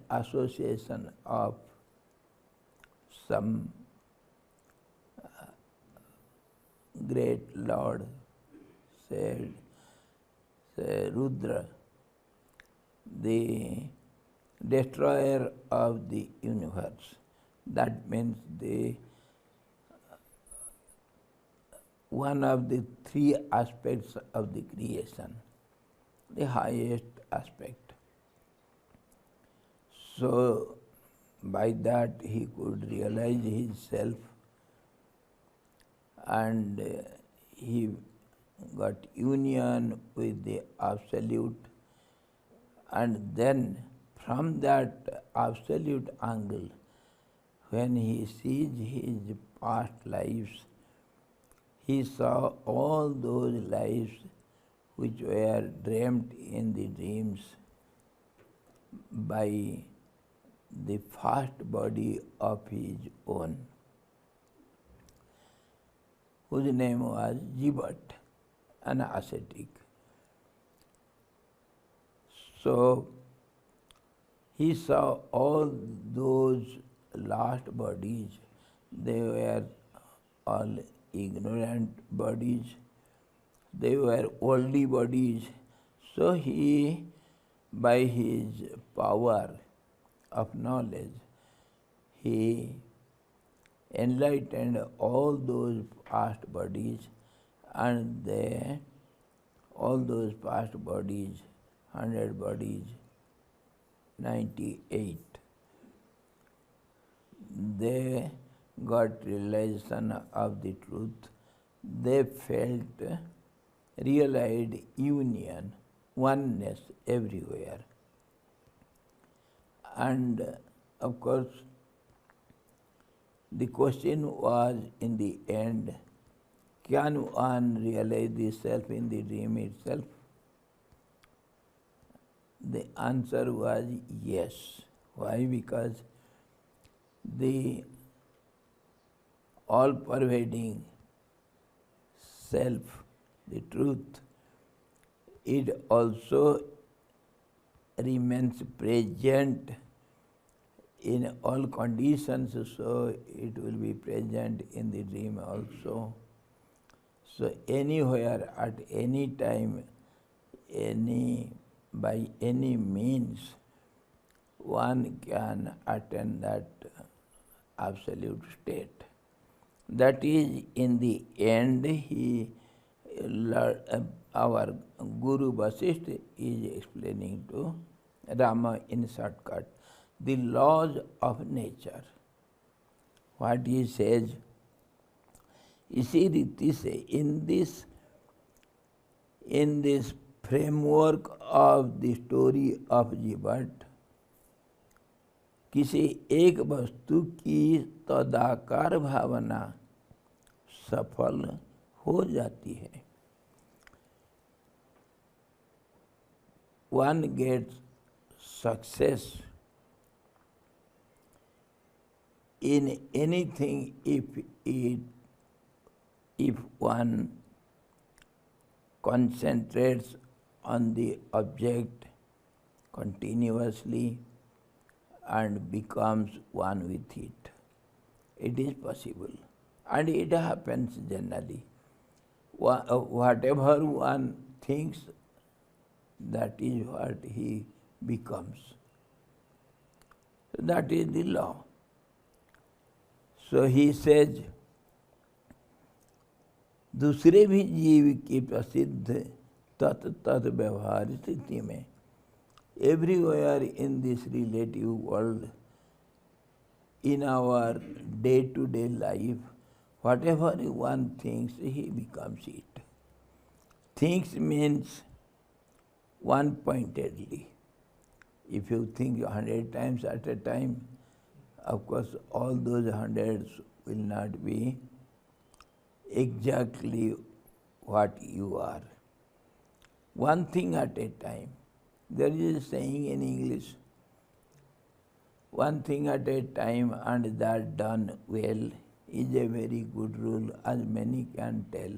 association of some great lord, said, say Rudra, the destroyer of the universe. That means one of the three aspects of the creation, the highest aspect. So by that he could realize his self, and he got union with the Absolute, and then from that Absolute angle, when he sees his past lives, he saw all those lives which were dreamt in the dreams by the first body of his own, whose name was Jivat, an ascetic. So he saw all those last bodies, they were all ignorant bodies, they were worldly bodies. So he, by his power of knowledge, he enlightened all those past bodies, and all those past bodies, 100 bodies, 98, they got realization of the truth. They felt, realized union, oneness everywhere. And of course, the question was in the end, can one realize the self in the dream itself? The answer was yes. Why? Because the all-pervading self, the truth, it also remains present in all conditions, so it will be present in the dream also. So anywhere, at any time, by any means, one can attain that absolute state. That is, in the end, our Guru Vasistha is explaining to Rama in shortcut the laws of nature. What he says, in this framework of the story of Jivat, किसी एक वस्तु की तदाकार भावना सफल हो जाती है. One gets success in anything if one concentrates on the object continuously and becomes one with it. It is possible, and it happens generally. Whatever one thinks, that is what he becomes. So that is the law. So he says, दूसरे भी जीव की प्रसिद्ध तत् व्यवहार स्थिति में, everywhere in this relative world, in our day-to-day life, whatever one thinks, he becomes it. Thinks means one-pointedly. If you think 100 times at a time, of course all those hundreds will not be exactly what you are. One thing at a time. There is a saying in English, one thing at a time, and that done well is a very good rule, as many can tell.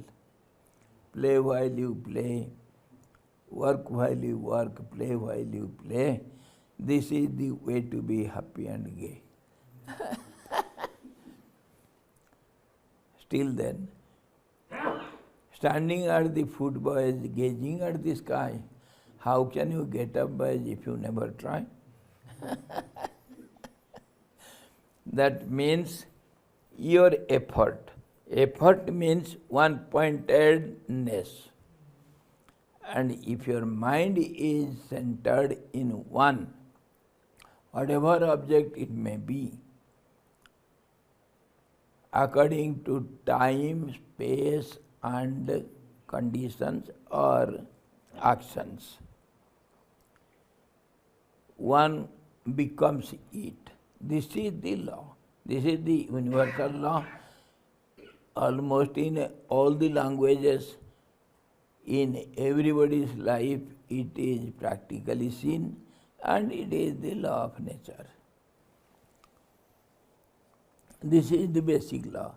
Play while you play, work while you work, play while you play. This is the way to be happy and gay. Still then, standing at the footboys, gazing at the sky, how can you get up, boys, if you never try? That means your effort. Effort means one-pointedness. And if your mind is centered in one, whatever object it may be, according to time, space, and conditions or actions, one becomes it. This is the law. This is the universal law. Almost in all the languages, in everybody's life, it is practically seen, and it is the law of nature. This is the basic law.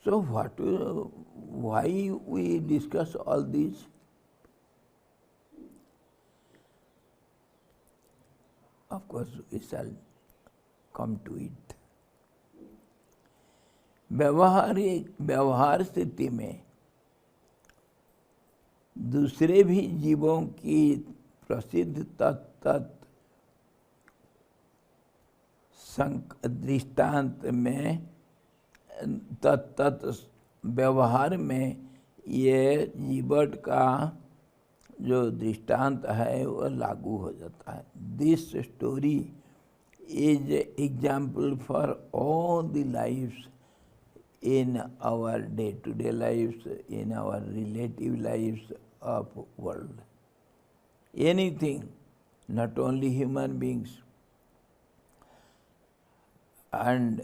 So why we discuss all this? Of course, we shall come to it. व्यवहार स्थिति में दूसरे भी जीवों की प्रसिद्ध तत्त दृष्टांत में तत्त व्यवहार में ये जीवट का जो दृष्टांत है वो लागू हो जाता है. This story is example for all the lifes in our day-to-day lives, in our relative lives of world. Anything, not only human beings. And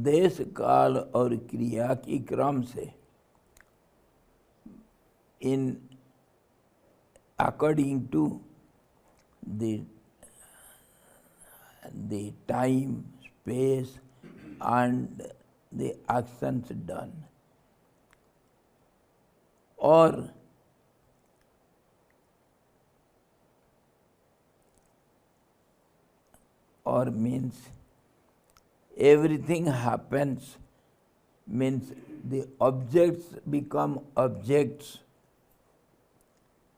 देश काल और क्रिया की क्रम से in according to the time, space and the actions done, or means everything happens, means the objects become objects,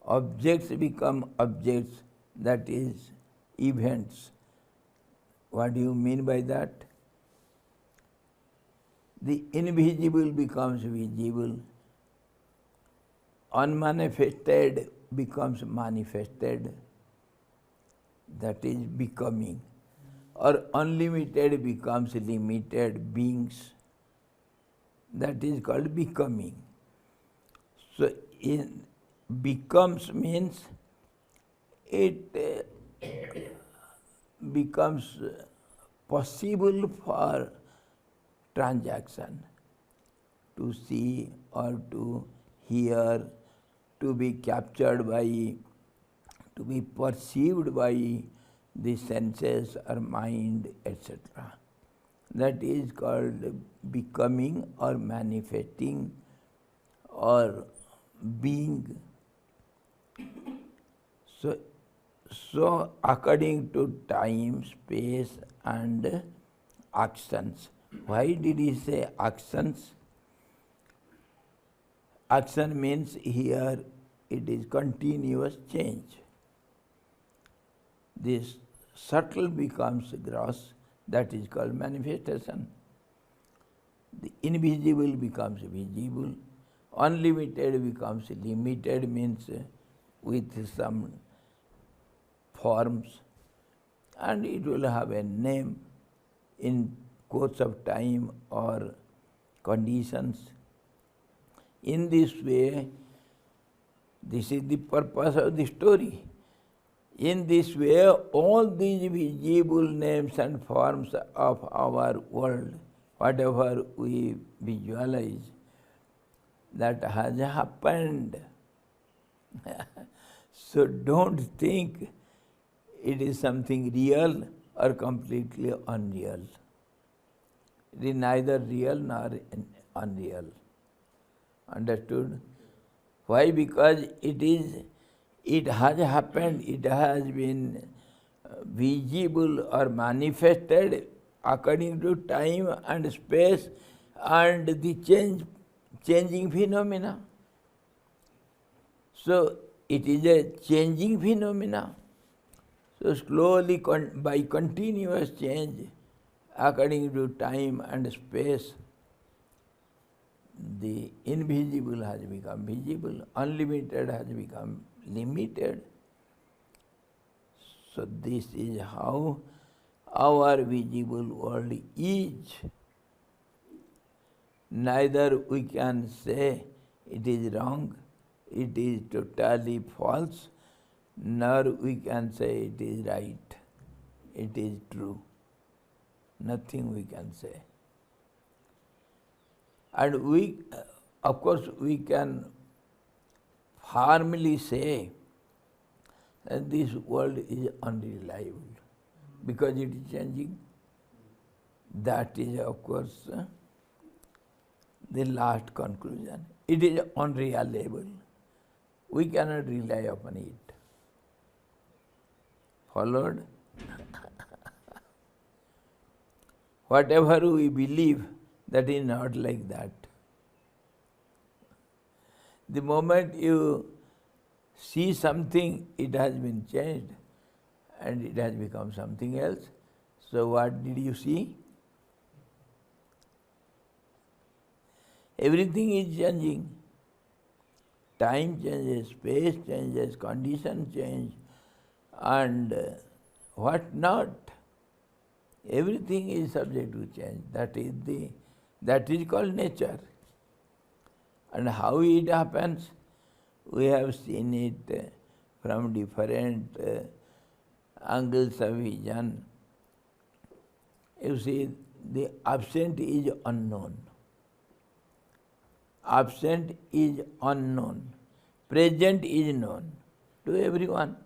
objects become objects, that is events. What do you mean by that? The invisible becomes visible, unmanifested becomes manifested, that is becoming, or unlimited becomes limited beings, that is called becoming. So in becomes means it becomes possible for transaction, to see or to hear, to be captured by, to be perceived by the senses or mind, etc. That is called becoming or manifesting or being. So according to time, space and actions. Why did he say actions? Action means here it is continuous change. This subtle becomes gross, that is called manifestation. The invisible becomes visible, unlimited becomes limited, means with some forms, and it will have a name in course of time or conditions. In this way, this is the purpose of the story. In this way, all these visible names and forms of our world, whatever we visualize, that has happened. So don't think it is something real or completely unreal. It is neither real nor unreal. Understood? Why? Because it has happened, it has been visible or manifested according to time and space and the changing phenomena. So it is a changing phenomena. So slowly, by continuous change, according to time and space, the invisible has become visible, unlimited has become limited. So this is how our visible world is. Neither we can say it is wrong, it is totally false, nor we can say it is right, it is true. Nothing we can say. And we, of course, we can firmly say that this world is unreliable because it is changing. That is, of course, the last conclusion. It is unreliable. We cannot rely upon it. Followed? Whatever we believe, that is not like that. The moment you see something, it has been changed and it has become something else. So what did you see? Everything is changing. Time changes, space changes, conditions change, and what not. Everything is subject to change. That is called nature. And how it happens, we have seen it from different angles of vision. You see, the absent is unknown. Absent is unknown. Present is known to everyone.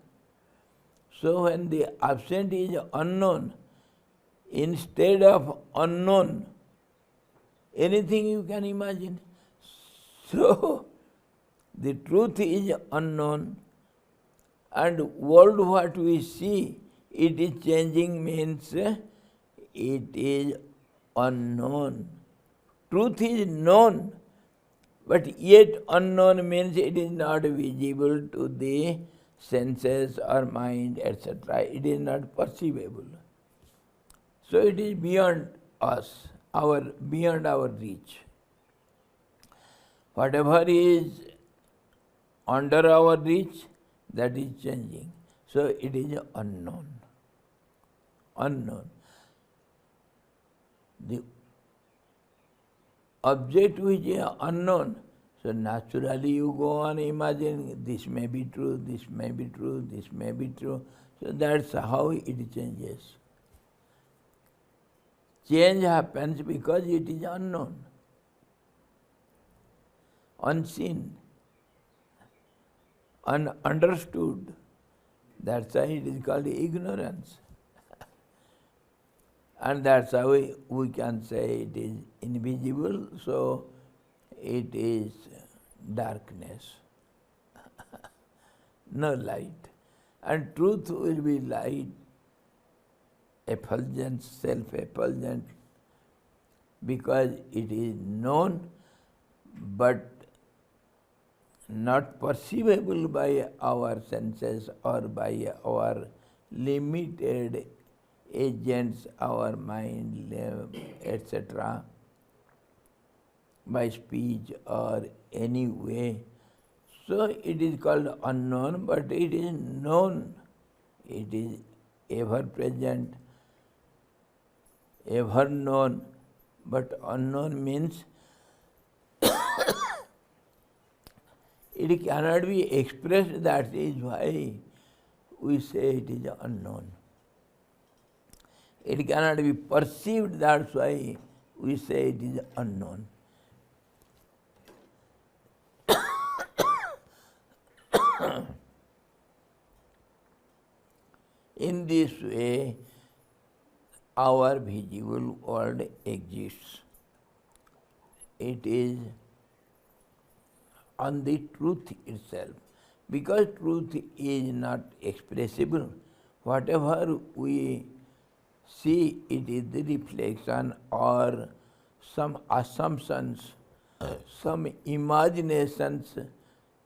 So when the absent is unknown, instead of unknown, anything you can imagine. So the truth is unknown, and world what we see, it is changing means it is unknown. Truth is known, but yet unknown means it is not visible to the senses or mind, etc. It is not perceivable. So it is beyond us, beyond our reach. Whatever is under our reach, that is changing. So it is unknown. Unknown. The object which is unknown, so naturally you go on imagining this may be true, this may be true, this may be true. So that's how it changes. Change happens because it is unknown, unseen, ununderstood. That's why it is called ignorance. And that's how we can say it is invisible, so it is darkness, no light. And truth will be light, effulgent, self-effulgent, because it is known but not perceivable by our senses or by our limited agents, our mind, etc., by speech or any way. So it is called unknown, but it is known. It is ever present, ever known, but unknown means it cannot be expressed. That is why we say it is unknown. It cannot be perceived, that's why we say it is unknown. In this way, our visible world exists. It is on the truth itself. Because truth is not expressible, whatever we see, it is the reflection or some assumptions, some imaginations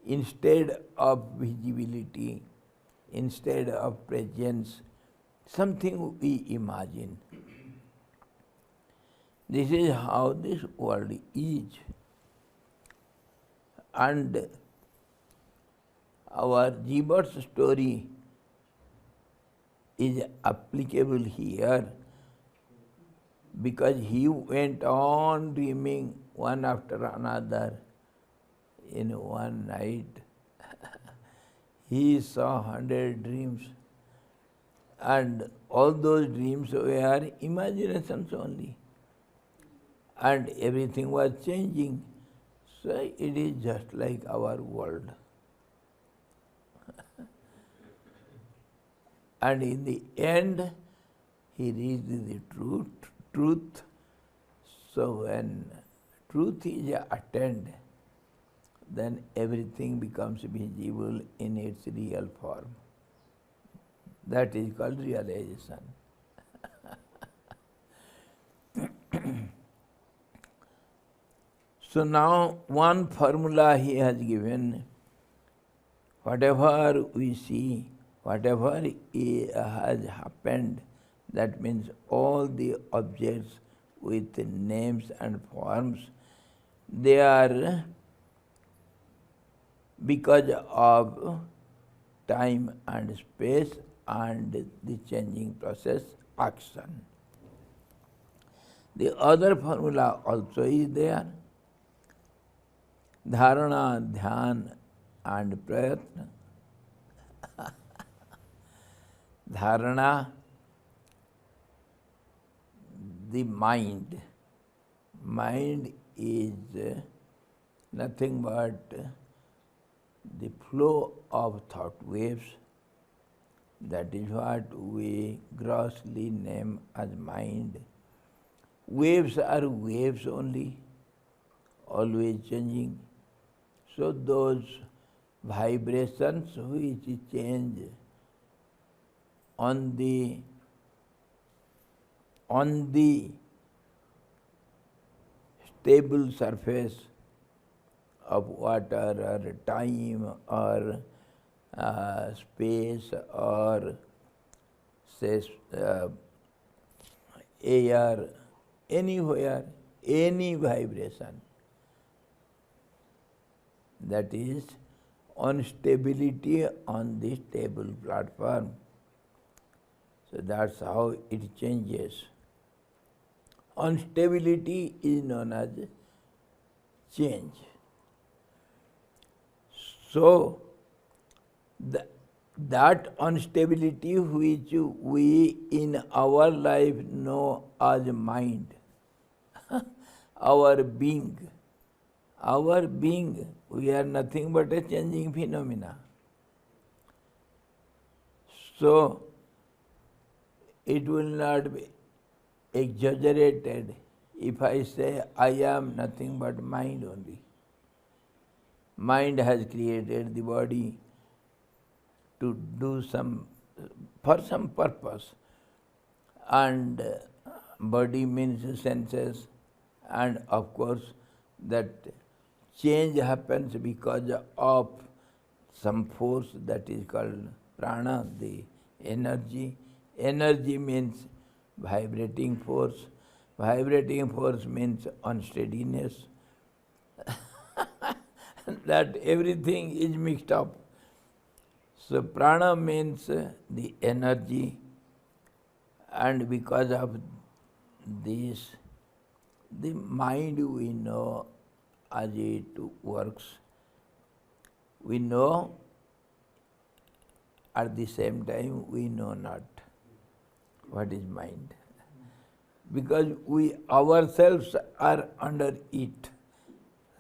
instead of visibility, instead of presence, something we imagine. This is how this world is. And our Jiva's story is applicable here because he went on dreaming one after another in one night. He saw 100 dreams, and all those dreams were imaginations only, and everything was changing. So it is just like our world. And in the end, he reached the truth. So when truth is attained, then everything becomes visible in its real form. That is called realization. So now one formula he has given, whatever we see, whatever has happened, that means all the objects with names and forms, they are because of time and space and the changing process, action. The other formula also is there. Dharana, dhyan and prayatna. Dharana, the mind. Mind is nothing but the flow of thought waves. That is what we grossly name as mind. Waves are waves only, always changing. So those vibrations which change on the stable surface of water or time or space or say air, anywhere, any vibration, that is instability on the stable platform. So that's how it changes. Instability is known as change. So that instability which we in our life know as mind, our being, we are nothing but a changing phenomena. So it will not be exaggerated if I say I am nothing but mind only. Mind has created the body to do for some purpose, and body means senses, and of course that change happens because of some force that is called prana, the energy. Energy means vibrating force. Vibrating force means unsteadiness. That everything is mixed up. So prana means the energy, and because of this, the mind we know as it works. We know, at the same time we know not what is mind. Because we ourselves are under it.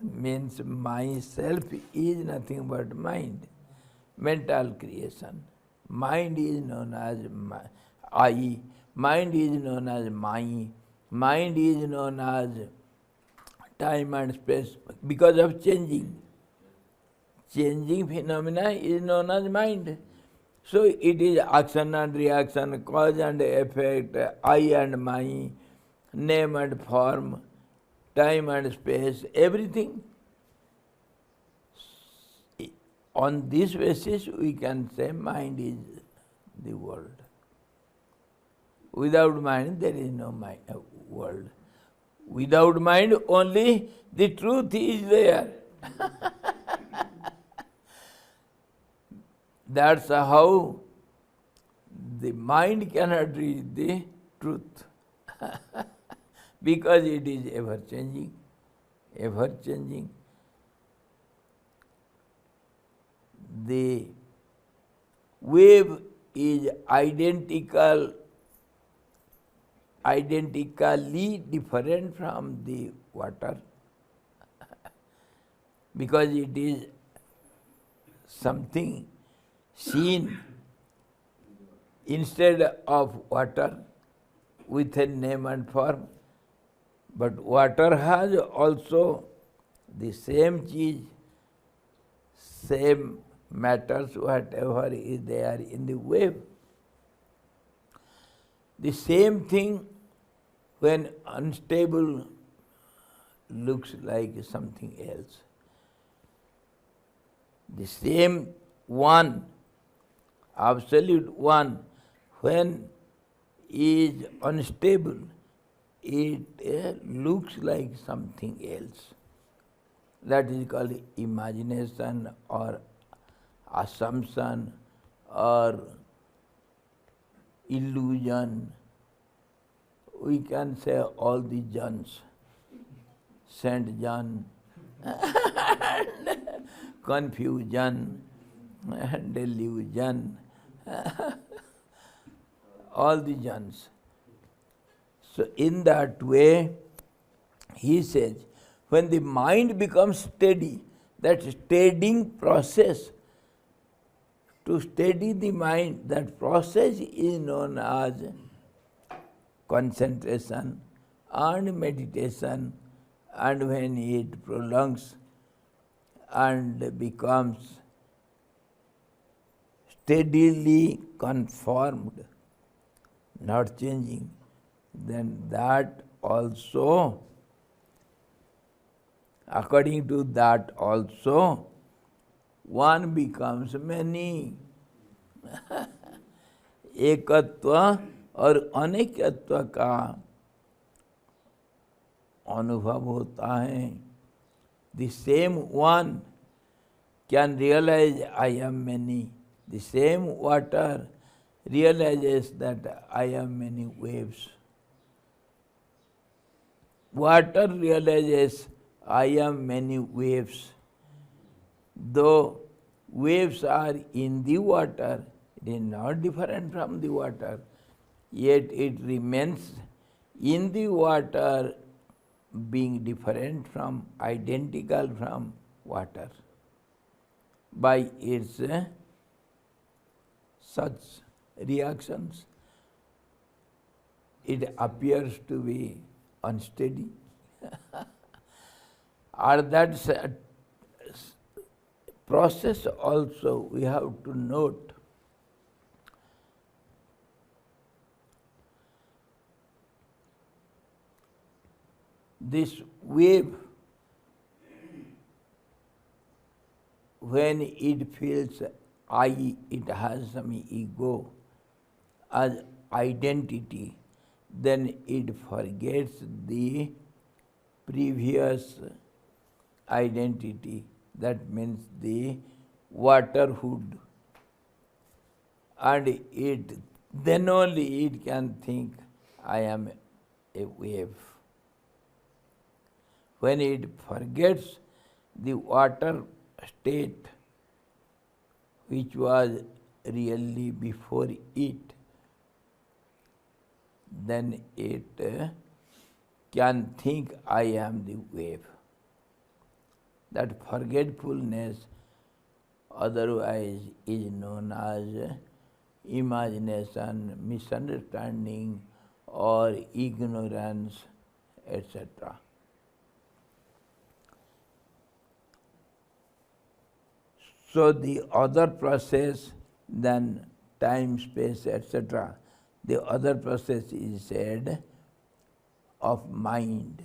Means myself is nothing but mind, mental creation. Mind is known as I, mind is known as my, mind is known as time and space because of changing. Changing phenomena is known as mind. So it is action and reaction, cause and effect, I and my, name and form, time and space, everything. On this basis we can say mind is the world. Without mind there is no world. Without mind only the truth is there. That's how the mind cannot reach the truth. Because it is ever changing, ever changing. The wave is identically different from the water because it is something seen instead of water with a name and form. But water has also the same cheese, same matters, whatever is there in the wave. The same thing when unstable looks like something else. The same one, absolute one, when is unstable, it looks like something else. That is called imagination or assumption or illusion. We can say all the Johns, Saint John, confusion, delusion, all the Johns. So in that way, he says, when the mind becomes steady, that steadying process, to steady the mind, that process is known as concentration and meditation, and when it prolongs and becomes steadily conformed, not changing, then that also, according to that also, one becomes many. एकत्व और अनेकत्व का अनुभव होता है. The same one can realize I am many. The same water realizes that I am many waves. Water realizes I am many waves. Though waves are in the water, it is not different from the water, yet it remains in the water being different from, identical from water by its such reactions. It appears to be unsteady. Or that process also we have to note. This wave, when it feels I, it has some ego as identity, then it forgets the previous identity. That means the waterhood. And it then only it can think I am a wave. When it forgets the water state which was really before it, then it can think I am the wave. That forgetfulness otherwise is known as imagination, misunderstanding or ignorance, etc. So the other process then time, space, etc. The other process is said of mind.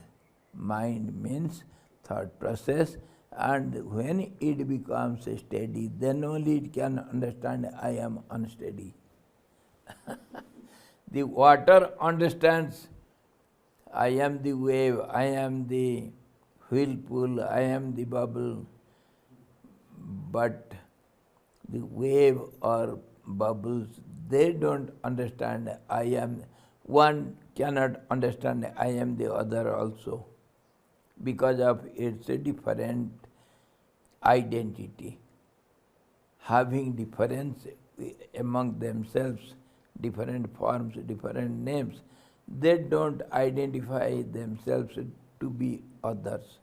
Mind means thought process, and when it becomes steady, then only it can understand I am unsteady. The water understands I am the wave, I am the whirlpool, I am the bubble, but the wave or bubbles, they don't understand I am. One cannot understand I am the other also because of its different identity. Having difference among themselves, different forms, different names, they don't identify themselves to be others.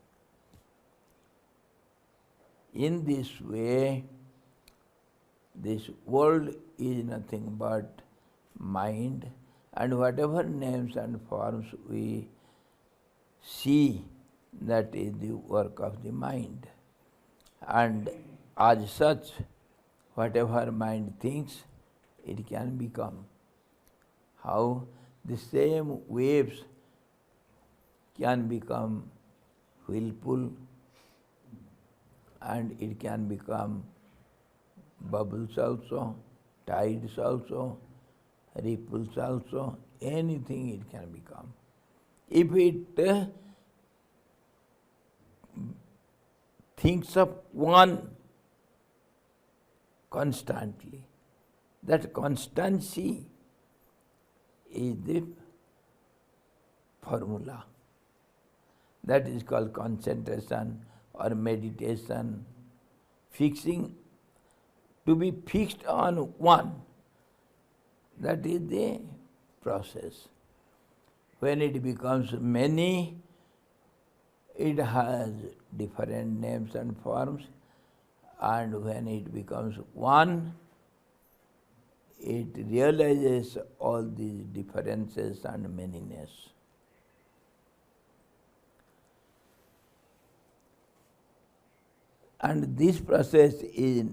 In this way, this world is nothing but mind, and whatever names and forms we see, that is the work of the mind. And as such, whatever mind thinks, it can become. How the same waves can become whirlpool, and it can become bubbles also, tides also, ripples also, anything it can become. If it thinks of one constantly, that constancy is the formula. That is called concentration or meditation, fixing, to be fixed on one. That is the process. When it becomes many, it has different names and forms, and when it becomes one, it realizes all these differences and manyness. And this process is,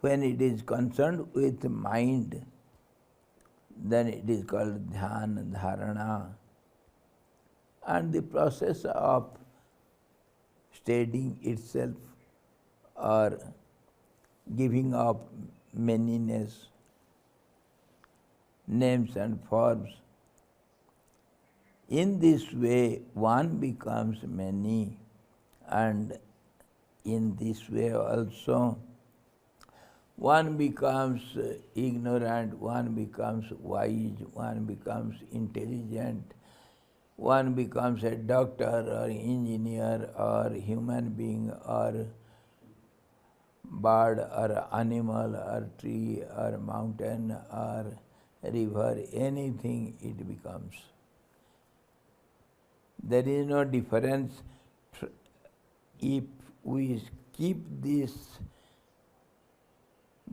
when it is concerned with mind, then it is called dhyana, dharana. And the process of steadying itself or giving up manyness, names and forms. In this way, one becomes many, and in this way also, one becomes ignorant, one becomes wise, one becomes intelligent, one becomes a doctor or engineer or human being or bird or animal or tree or mountain or river, anything it becomes. There is no difference. If we keep these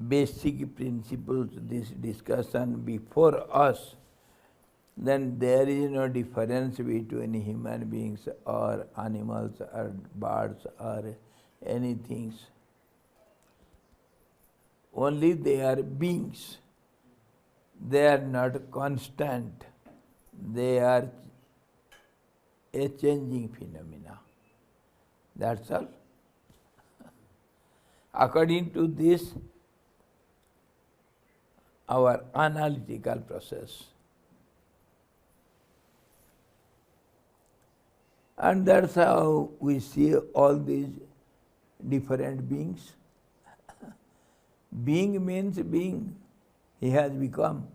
basic principles, this discussion before us, then there is no difference between human beings or animals or birds or anything. Only they are beings. They are not constant. They are a changing phenomena. That's all. According to this, our analytical process. And that's how we see all these different beings. Being means being. He has become.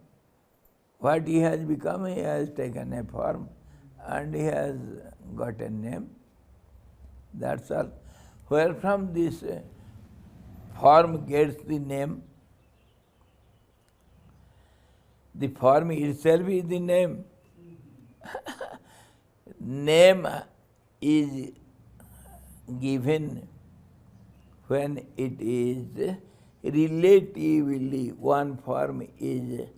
What he has become, he has taken a form and he has got a name. That's all. Where from this form gets the name? The form itself is the name. Name is given when it is relatively, one form is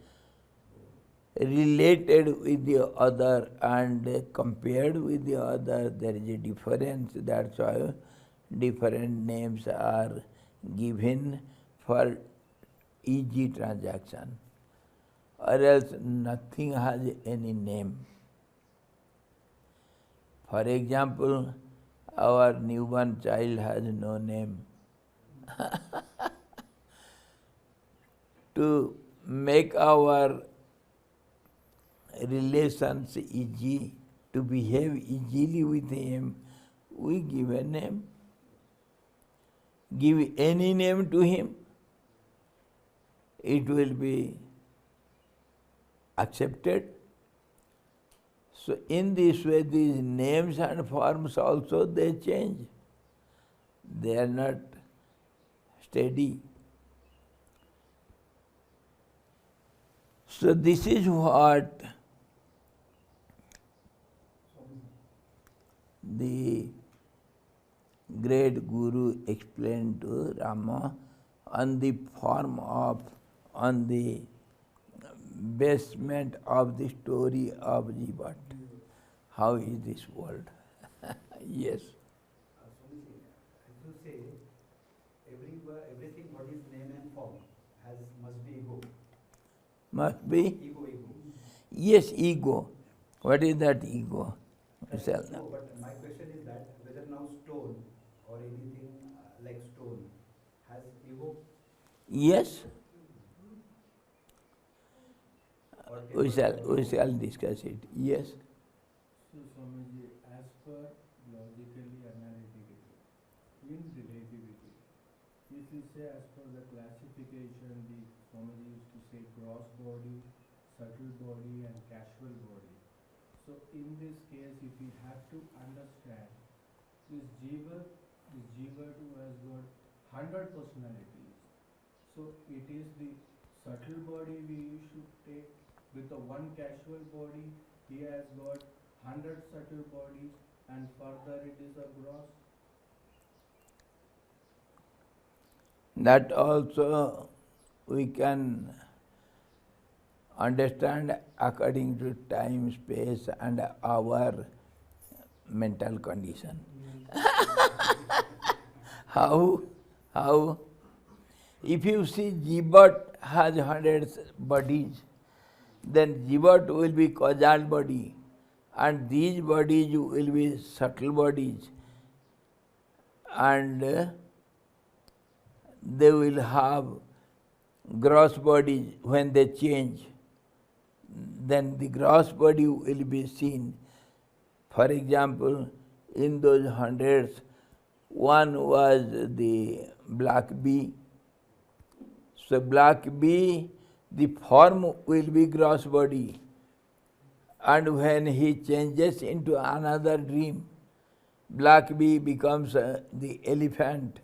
related with the other and compared with the other, there is a difference. That's why different names are given for easy transaction, or else nothing has any name. For example, our newborn child has no name. To make our relations easy, to behave easily with him, we give a name. Give any name to him, it will be accepted. So in this way, these names and forms also they change. They are not steady. So this is what the great Guru explained to Rama on the form of, on the basement of the story of Jivat. How is this world? Yes. Swamiji, as you say, everything what is name and form must be ego. Must be? Ego. Yes, ego. What is that ego? But my question is that whether now stone or anything like stone has ego? Yes. Or We shall discuss it. Yes. So, Swamiji, as per logically, analytically, in relativity, if you say as per the classification, the Swamiji used to say gross body, subtle body and casual body. So in this case, if we have to understand this Jiva who has got 100 personalities, so it is the subtle body we should take with the one casual body, he has got 100 subtle bodies and further it is a gross. That also we can understand according to time, space and our mental condition. How? If you see Jivat has 100 bodies, then Jivat will be causal body and these bodies will be subtle bodies and they will have gross bodies when they change. Then the gross body will be seen. For example, in those hundreds, one was the black bee. So black bee, the form will be gross body. And when he changes into another dream, black bee becomes the elephant.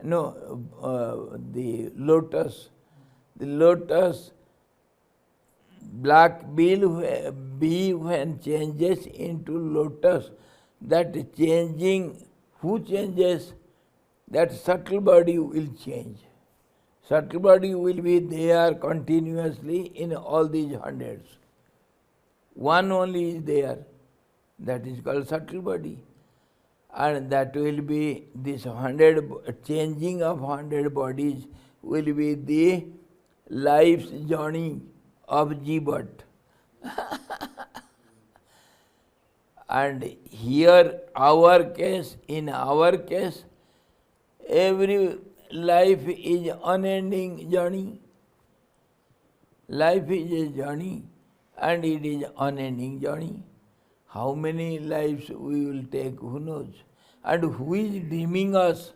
The lotus. The lotus, black bee when changes into lotus, that changing, who changes? That subtle body will change. Subtle body will be there continuously in all these hundreds. One only is there, that is called subtle body. And that will be this 100, changing of 100 bodies will be the life's journey of Jivat. And here in our case, every life is unending journey. Life is a journey and it is unending journey. How many lives we will take, who knows? And who is dreaming us?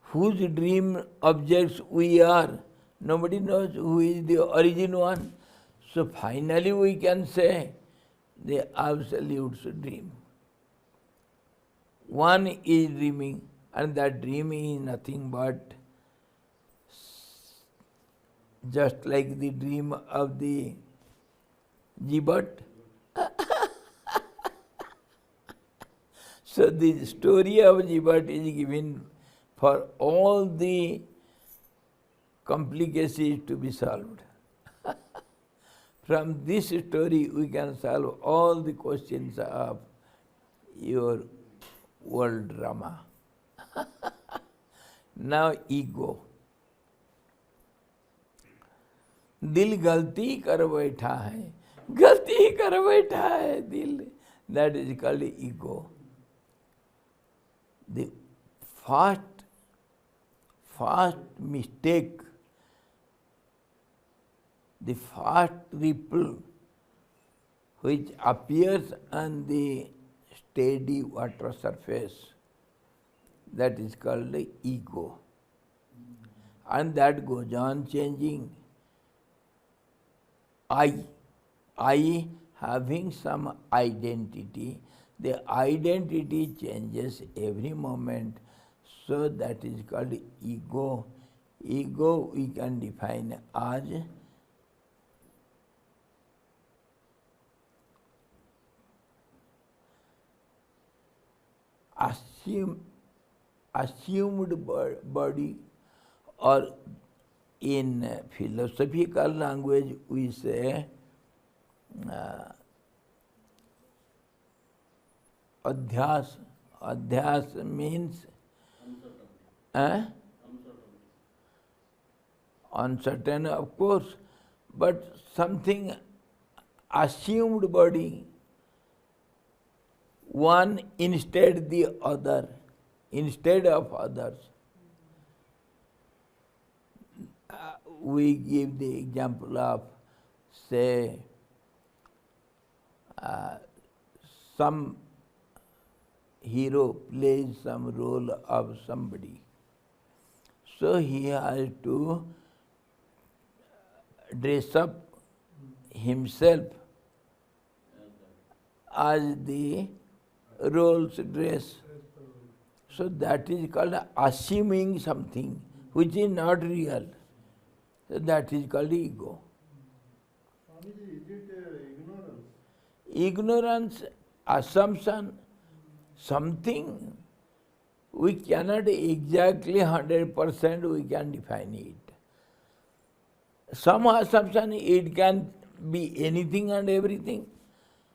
Whose dream objects we are? Nobody knows who is the origin one. So finally we can say the absolute dream. One is dreaming and that dream is nothing but just like the dream of the Jivat. So the story of Jivat is given for all the complications to be solved. From this story we can solve all the questions of your world drama. Now ego. दिल गलती कर बैठा है, गलती कर बैठा है दिल. That is called ego. The first mistake, the first ripple which appears on the steady water surface, that is called the ego. And that goes on changing. I having some identity, the identity changes every moment, so that is called ego. Ego we can define as assumed body, or in philosophical language we say adhyas. Adhyas means uncertain, of course, but something assumed body, one instead the other, instead of others. We give the example of, say, some hero plays some role of somebody. So he has to dress up himself as the role's dress. So that is called assuming something which is not real. So that is called ego. Swamiji, is it ignorance? Ignorance, assumption, something we cannot exactly 100% we can define it. Some assumption it can be anything and everything,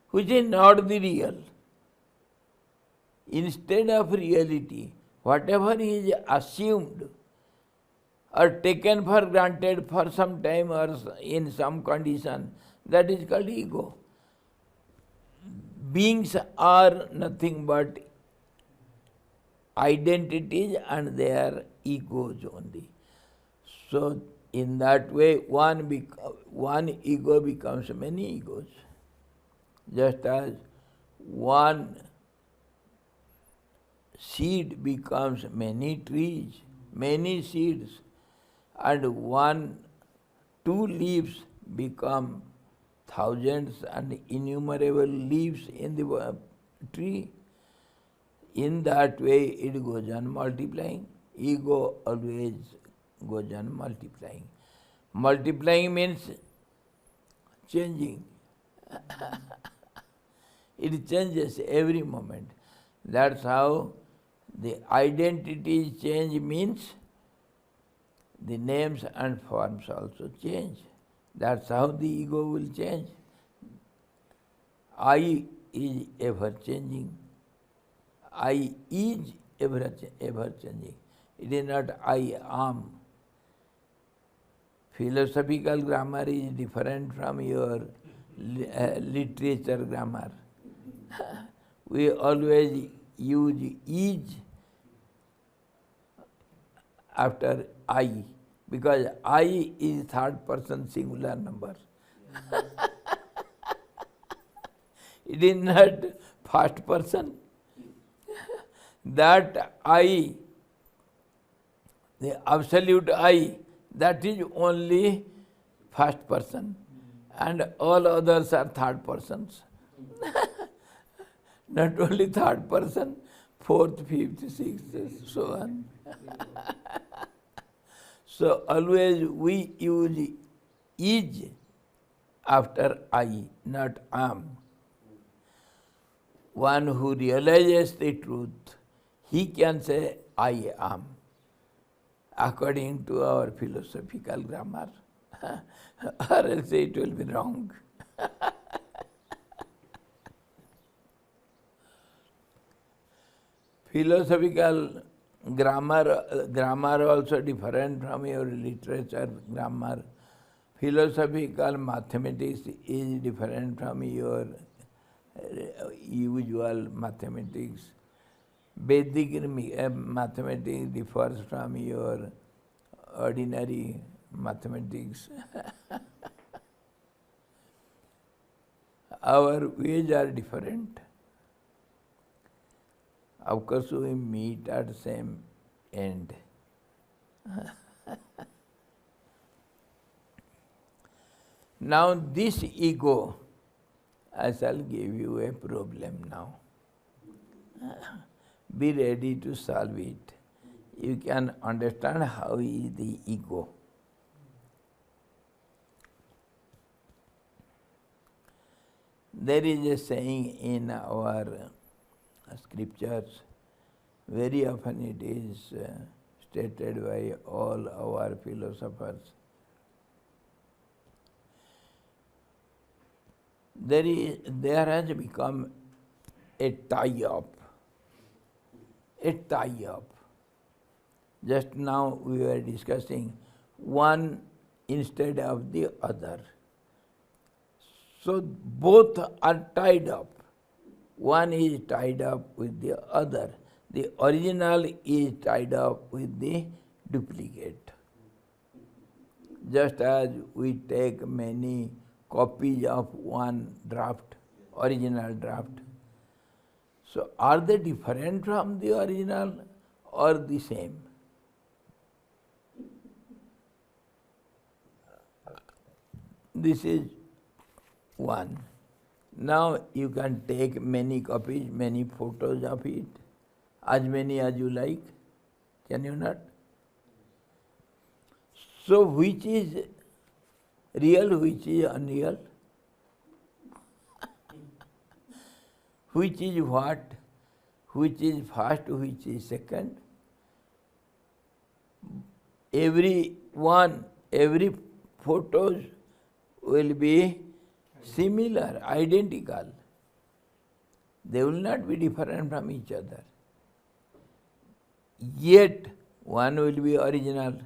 which is not the real. Instead of reality, whatever is assumed or taken for granted for some time or in some condition, that is called ego. Beings are nothing but identities and they are egos only. So in that way, one ego becomes many egos. Just as one seed becomes many trees, many seeds, and two leaves become thousands and innumerable leaves in the tree. In that way it goes on multiplying. Ego always goes on multiplying. Multiplying means changing. It changes every moment. That's how the identity change means the names and forms also change. That's how the ego will change. I is ever changing. I is ever changing. It is not I am. Philosophical grammar is different from your literature grammar. We always use is after I, because I is third person singular number. It is not first person. That I, the absolute I, that is only first person, and all others are third persons. Not only third person, fourth, fifth, sixth, so on. So always we use is after I, not am. One who realizes the truth, he can say I am, according to our philosophical grammar. Or else it will be wrong. Philosophical grammar also different from your literature grammar. philosophical mathematics is different from your usual mathematics. Vedic mathematics differs from your ordinary mathematics. Our ways are different. Of course, we meet at the same end. Now, this ego, I shall give you a problem now. Be ready to solve it. You can understand how is the ego. There is a saying in our scriptures, very often it is stated by all our philosophers. There has become a tie-up. A tie-up. Just now we were discussing one instead of the other. So both are tied up. One is tied up with the other. The original is tied up with the duplicate. Just as we take many copies of one draft, original draft. So are they different from the original or the same? This is one. Now you can take many copies, many photos of it, as many as you like. Can you not? So which is real, which is unreal? Which is what? Which is first, which is second? Every photos will be similar, identical. They will not be different from each other. Yet one will be original,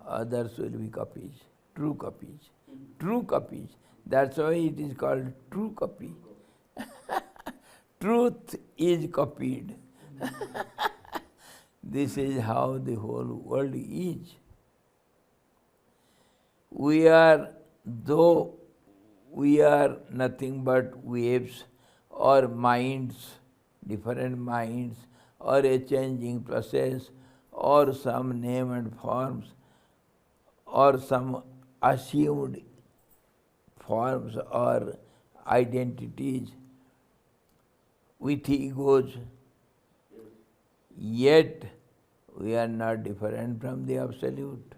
others will be copies, true copies. True copies. That's why it is called true copy. Truth is copied. This is how the whole world is. Though we are nothing but waves or minds, different minds, or a changing process, or some name and forms, or some assumed forms or identities with egos, yet we are not different from the Absolute.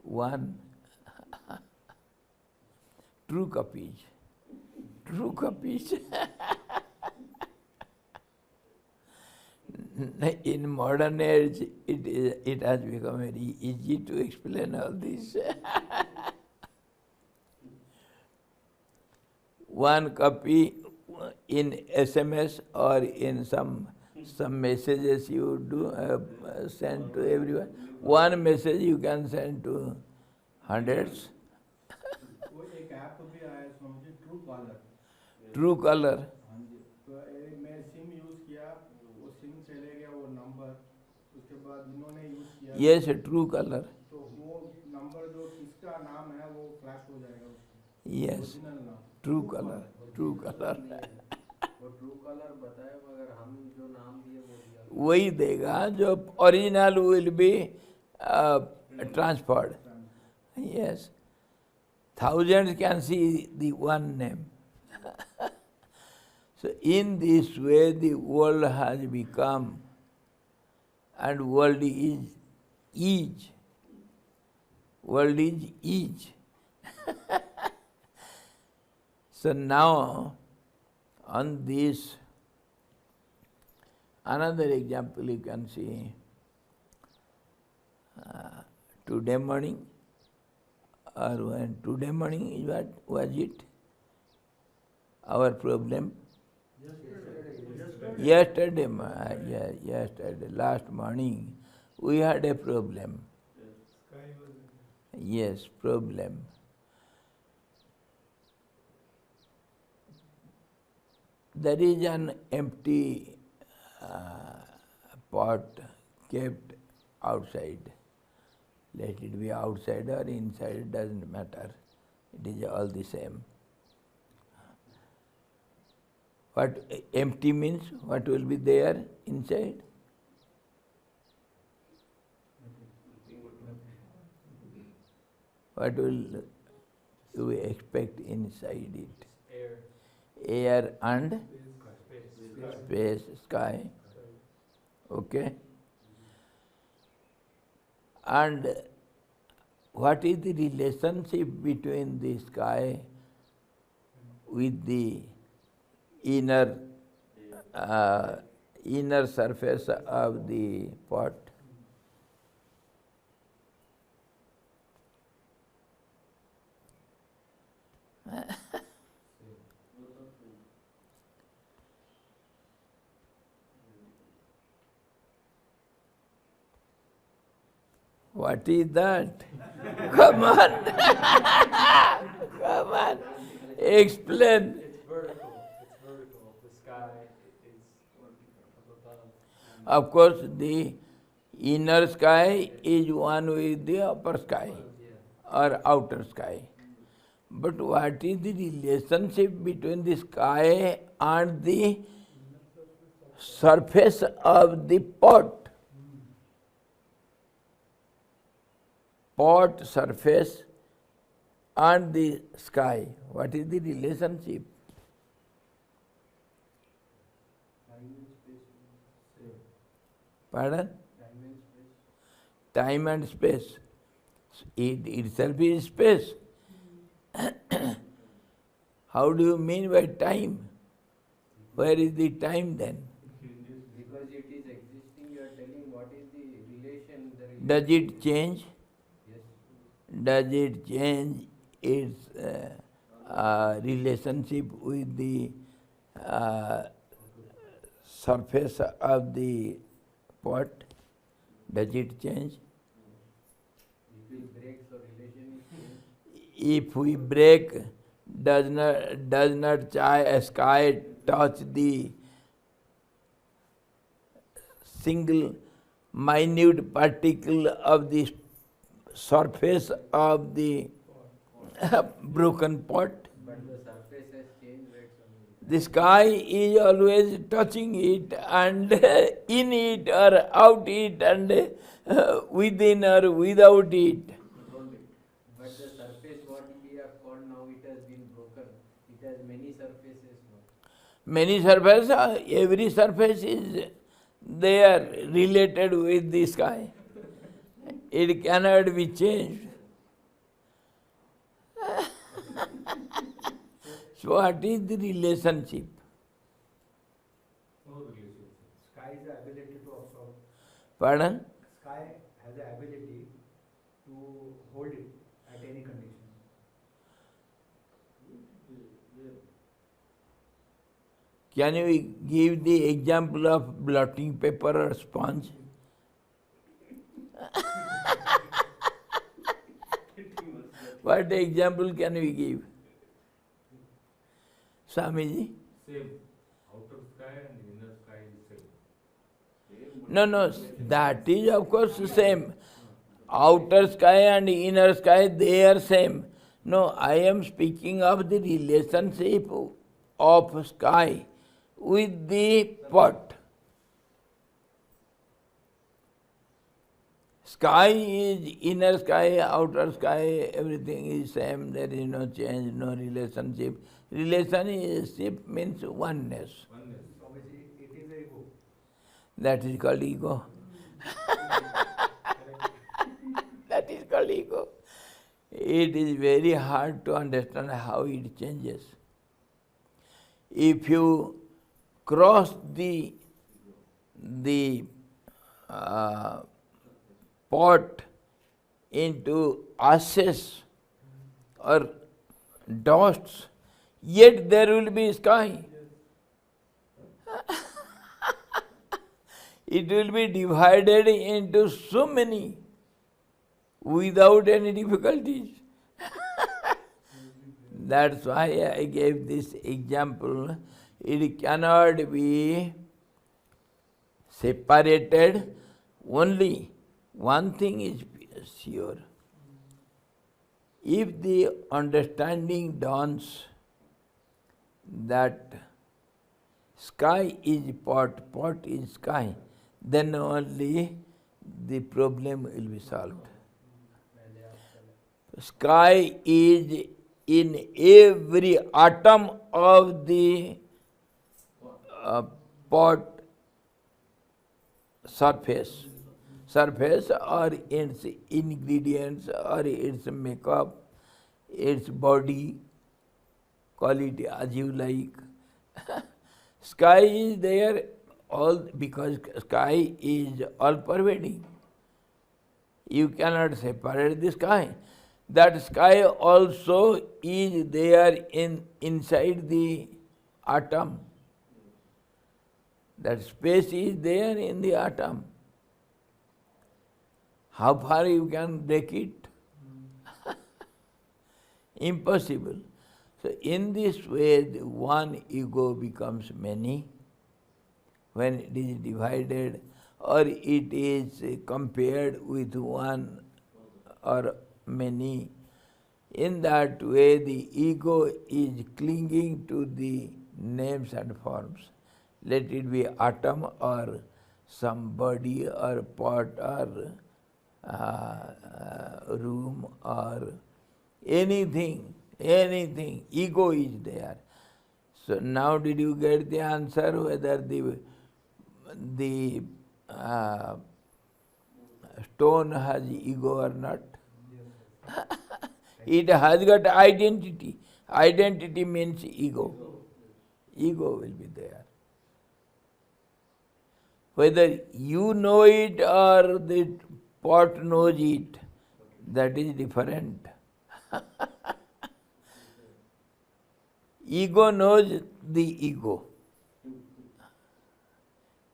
One. True copies. True copies. In modern age, it has become very easy to explain all this. One copy in SMS or in some messages you do send to everyone. One message you can send to hundreds. वो एक app भी आया समझे true collar. True color. हाँ जी. तो मैं SIM use किया, वो सिम चले गया वो नंबर, उसके बाद जिन्होंने यूज किया. Yes, true color. तो वो नंबर जो किसका नाम है वो फ्लैश हो जाएगा उसमें. Yes. ओरिजिनल नाम. True color. True color. वो ट्रू कलर बताए मगर हम जो नाम दिए वो दिया. वही देगा जो original will be transferred. Yes. Thousands can see the one name. So in this way the world has become, and world is each. World is each. So now on this, another example you can see. Today morning, or when today morning is what was it? Our problem? Yesterday, last morning, we had a problem. Yes, problem. there is an empty pot kept outside. Let it be outside or inside, it doesn't matter. It is all the same. What empty means? What will be there inside? What will you expect inside it? Air. Air and space, sky. Okay? And what is the relationship between the sky with the inner surface of the pot? What is that? Come on. Come on. Explain. It's vertical. It's vertical. The sky is above. Of course, the inner sky is one with the upper sky or outer sky. But what is the relationship between the sky and the surface of the pot? Pot surface and the sky. What is the relationship? Time and space same. Pardon? Time and space. Time and space. It itself is space. How do you mean by time? Where is the time then? Because it is existing, you are telling what is the relation. Does it change? Yes. Does it change its relationship with the surface of the pot? Does it change? If we break, so relation is changed. If we break, does not sky touch the single minute particle of the surface of the broken pot? But the surface has changed, right? Swamiji? The sky is always touching it and in it or out it and within or without it. But the surface what we have called now, it has been broken. It has many surfaces now. Many surfaces, every surface is there related with the sky. It cannot be changed. So what is the relationship? No relationship. Sky has the ability to absorb. Pardon? Sky has the ability to hold it at any condition. Can you give the example of blotting paper or sponge? What example can we give? Swamiji? Same. Outer sky and inner sky is same. No, that is of course same. Outer sky and inner sky, they are same. No, I am speaking of the relationship of sky with the pot. Sky is inner sky, outer sky, everything is same, there is no change, no relationship. Relationship means oneness. Oneness. Obviously, it is a ego. That is called ego. That is called ego. It is very hard to understand how it changes. If you cross the pot into ashes or dust, yet there will be sky. It will be divided into so many without any difficulties. That's why I gave this example. It cannot be separated. Only one thing is sure. If the understanding dawns that sky is pot, pot is sky, then only the problem will be solved. Sky is in every atom of the pot surface or its ingredients or its makeup, its body, call it as you like. Sky is there all because sky is all pervading. You cannot separate the sky. That sky also is there inside the atom. That space is there in the atom. How far you can break it? Impossible. So in this way, the one ego becomes many. When it is divided or it is compared with one or many, in that way the ego is clinging to the names and forms. Let it be atom or some body or pot or room or anything, ego is there. So now did you get the answer whether the stone has ego or not? It has got identity. Identity means ego. Ego will be there. Whether you know it or the pot knows it, that is different. Ego knows the ego.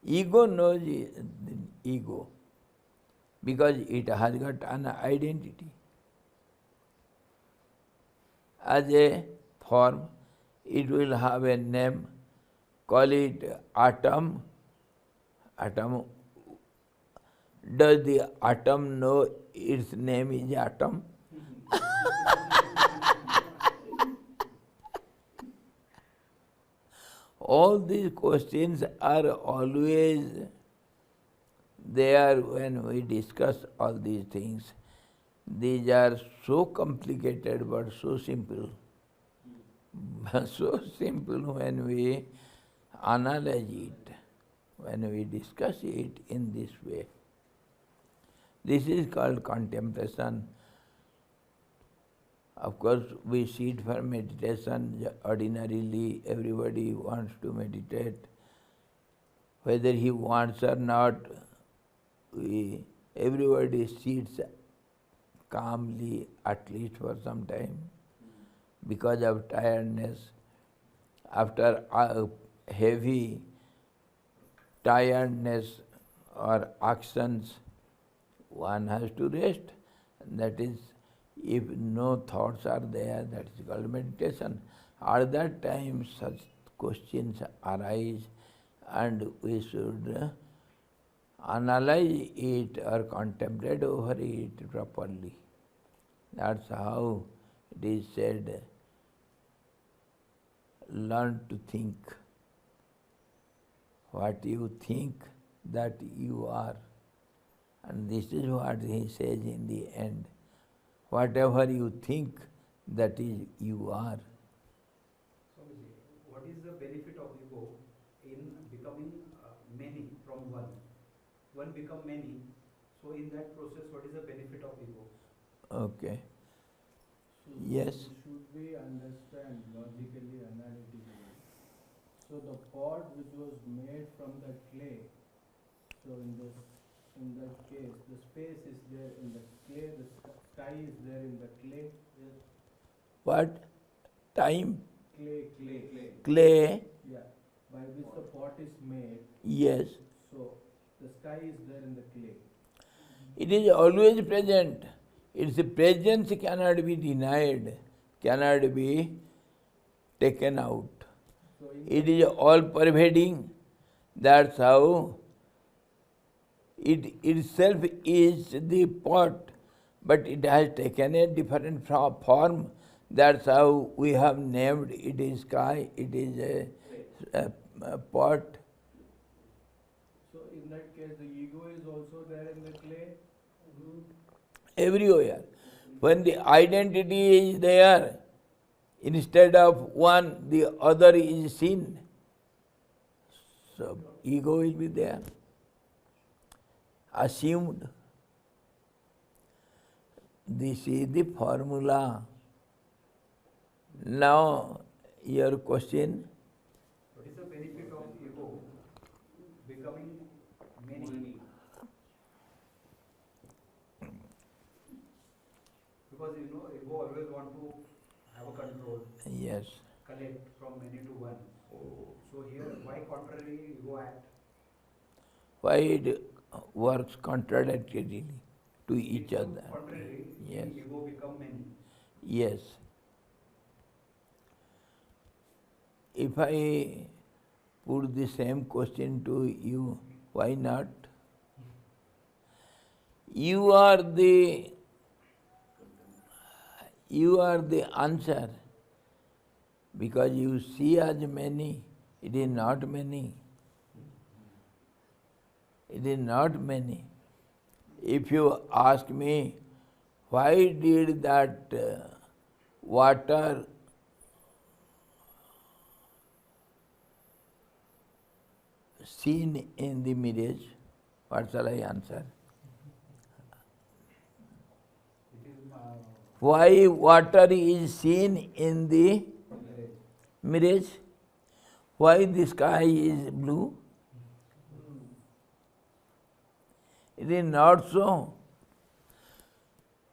Ego knows the ego because it has got an identity. As a form, it will have a name, call it atom. Atom. Does the atom know its name is atom? All these questions are always there when we discuss all these things. These are so complicated but so simple. So simple when we analyze it, when we discuss it in this way. This is called contemplation. Of course, we sit for meditation. Ordinarily, everybody wants to meditate. Whether he wants or not, everybody sits calmly, at least for some time, because of tiredness. After heavy tiredness or actions, one has to rest. That is, if no thoughts are there, that is called meditation. At that time, such questions arise and we should analyze it or contemplate over it properly. That's how it is said, learn to think. What you think, that you are. And this is what he says in the end. Whatever you think, that is you are. Swamiji, what is the benefit of ego in becoming many from one? One become many. So in that process, what is the benefit of ego? Okay. So Yes. should we understand logically, analytically? So the pot which was made from the clay, so in that case, the space is there in the clay, the sky is there in the clay. What? Time? Clay. Clay? Yeah, by which the pot is made. Yes. So the sky is there in the clay. It is always present. Its presence cannot be denied, cannot be taken out. So in It is all pervading. That's how it itself is the pot, but it has taken a different form. That's how we have named it is sky, it is a pot. so in that case, the ego is also there in the clay. Everywhere. When the identity is there, instead of one, the other is seen. So ego will be there, assumed. This is the formula. Now, your question. What is the benefit of ego becoming many? Because ego always want to have a control, Yes. collect from many to one. So here, why contrary ego act? Why it works contradictorily to each It's other. contrary, Yes. ego become many. Yes. If I put the same question to you, why not? You are the answer, because you see as many, it is not many. It is not many. If you ask me, why did that water seen in the mirage, what shall I answer? It is Why water is seen in the mirage? Why the sky is blue? It is not so.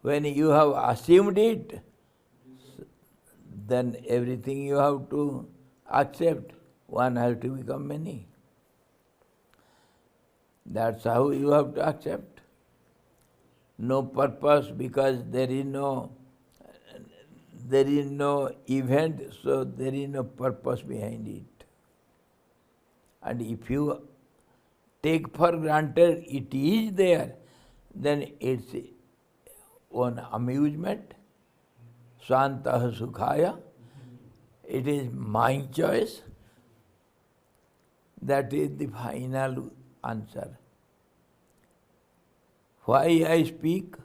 When you have assumed it, then everything you have to accept. One has to become many. That's how you have to accept. No purpose, because there is no event, so there is no purpose behind it. And if you take for granted it is there, then it's on amusement. Swantah sukhaya. It is my choice. That is the final answer. Why I speak?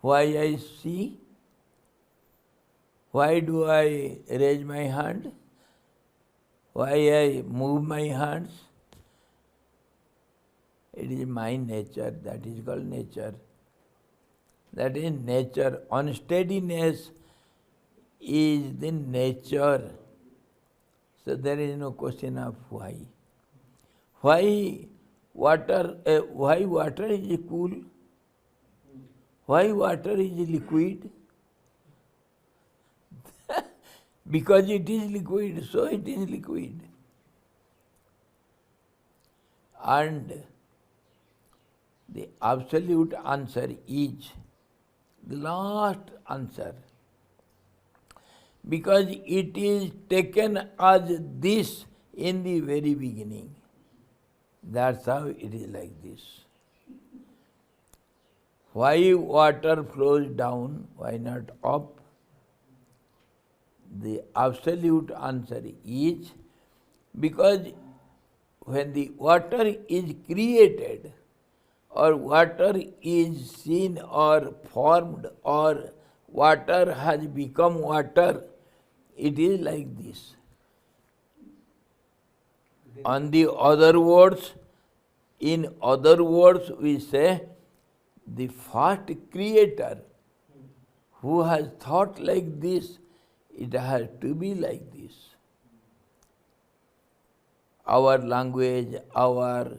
Why I see? Why do I raise my hand? Why I move my hands? It is my nature, that is called nature. That is nature. Unsteadiness is the nature. So there is no question of why. Why water is cool? Why water is liquid? Because it is liquid, so it is liquid. And the absolute answer is the last answer, because it is taken as this in the very beginning. That's how it is like this. Why water flows down, why not up? The absolute answer is because when the water is created, or water is seen or formed, or water has become water, it is like this. On the other words, in other words, we say the first creator who has thought like this, it has to be like this. Our language, our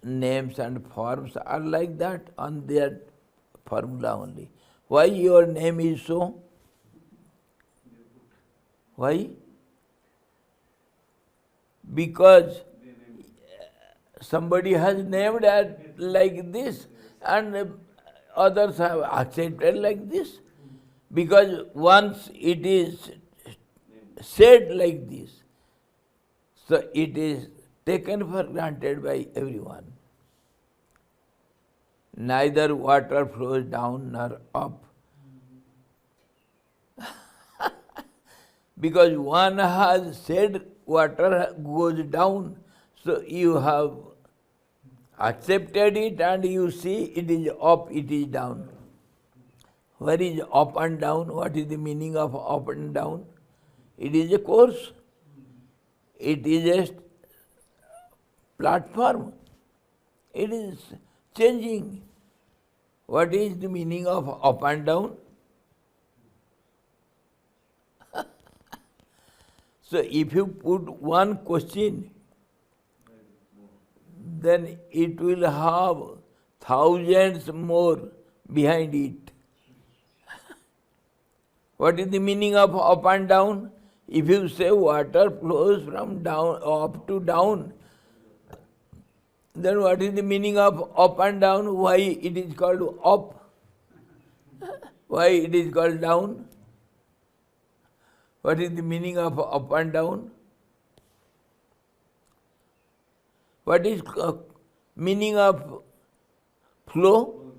names and forms are like that, on their formula only. Why your name is so? Why? Because somebody has named it like this, and others have accepted like this. Because once it is said like this, so it is taken for granted by everyone. Neither water flows down nor up. Because one has said water goes down, so you have accepted it and you see it is up, it is down. Where is up and down? What is the meaning of up and down? It is a course. It is a platform. It is changing. What is the meaning of up and down? So if you put one question, then it will have thousands more behind it. What is the meaning of up and down? If you say water flows from down up to down, then what is the meaning of up and down? Why it is called up? Why it is called down? What is the meaning of up and down? What is meaning of flow?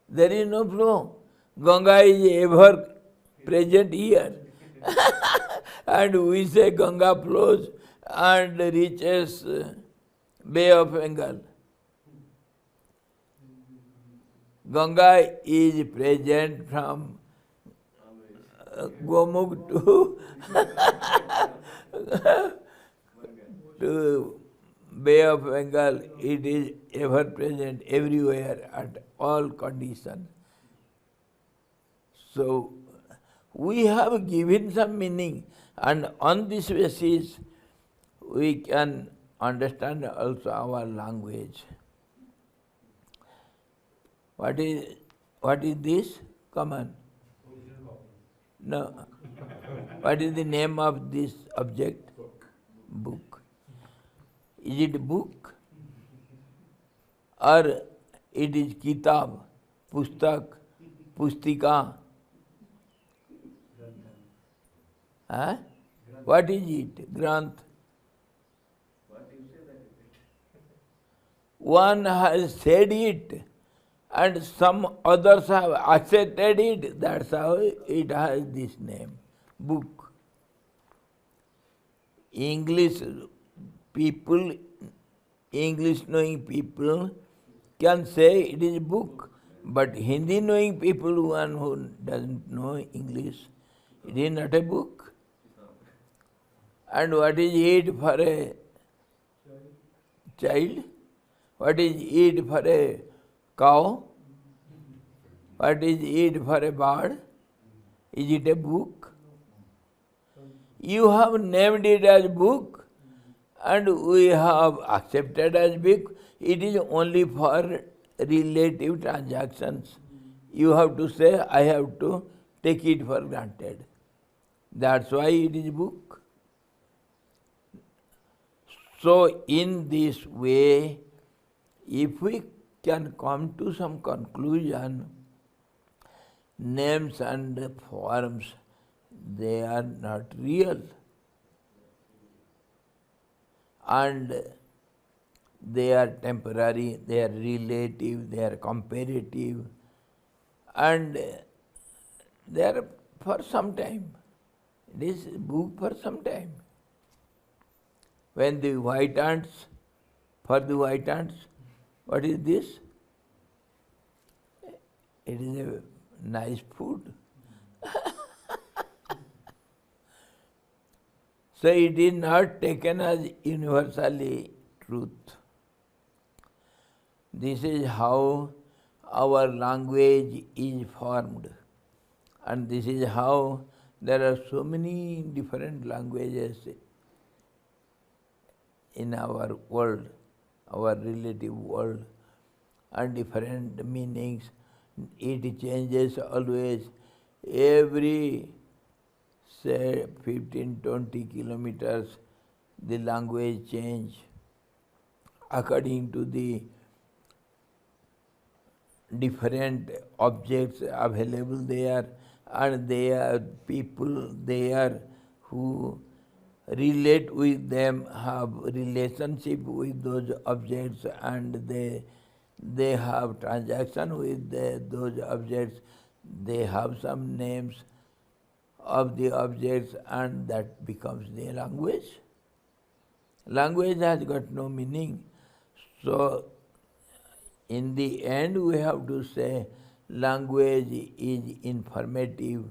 There is no flow. Ganga is ever present here. And we say Ganga flows and reaches Bay of Bengal. Ganga is present from Gomukh to Bay of Bengal. It is ever present everywhere at all conditions. So we have given some meaning, and on this basis we can understand also our language. What is this? Come on. No. What is the name of this object? Book. Is it book? Or it is kitab, pustak, pustika? Huh? What is it? Granth. One has said it and some others have accepted it. That's how it has this name, book. English people, English knowing people can say it is book, but Hindi knowing people, one who doesn't know English, it is not a book. And what is it for a child? What is it for a cow? What is it for a bird? Is it a book? You have named it as book and we have accepted as book. It is only for relative transactions. You have to say, I have to take it for granted. That's why it is book. So in this way, if we can come to some conclusion, names and forms, they are not real. And they are temporary, they are relative, they are comparative, and they are for some time. This book for some time. When the white ants, for the white ants, what is this? It is a nice food. So it is not taken as universally truth. This is how our language is formed. And this is how there are so many different languages in our world, our relative world, and different meanings. It changes always. Every, say, 15-20 kilometers, the language change according to the different objects available there, and there are people there who relate with them, have relationship with those objects, and they have transaction with those objects. They have some names of the objects, and that becomes the language. Language has got no meaning. So in the end we have to say language is informative,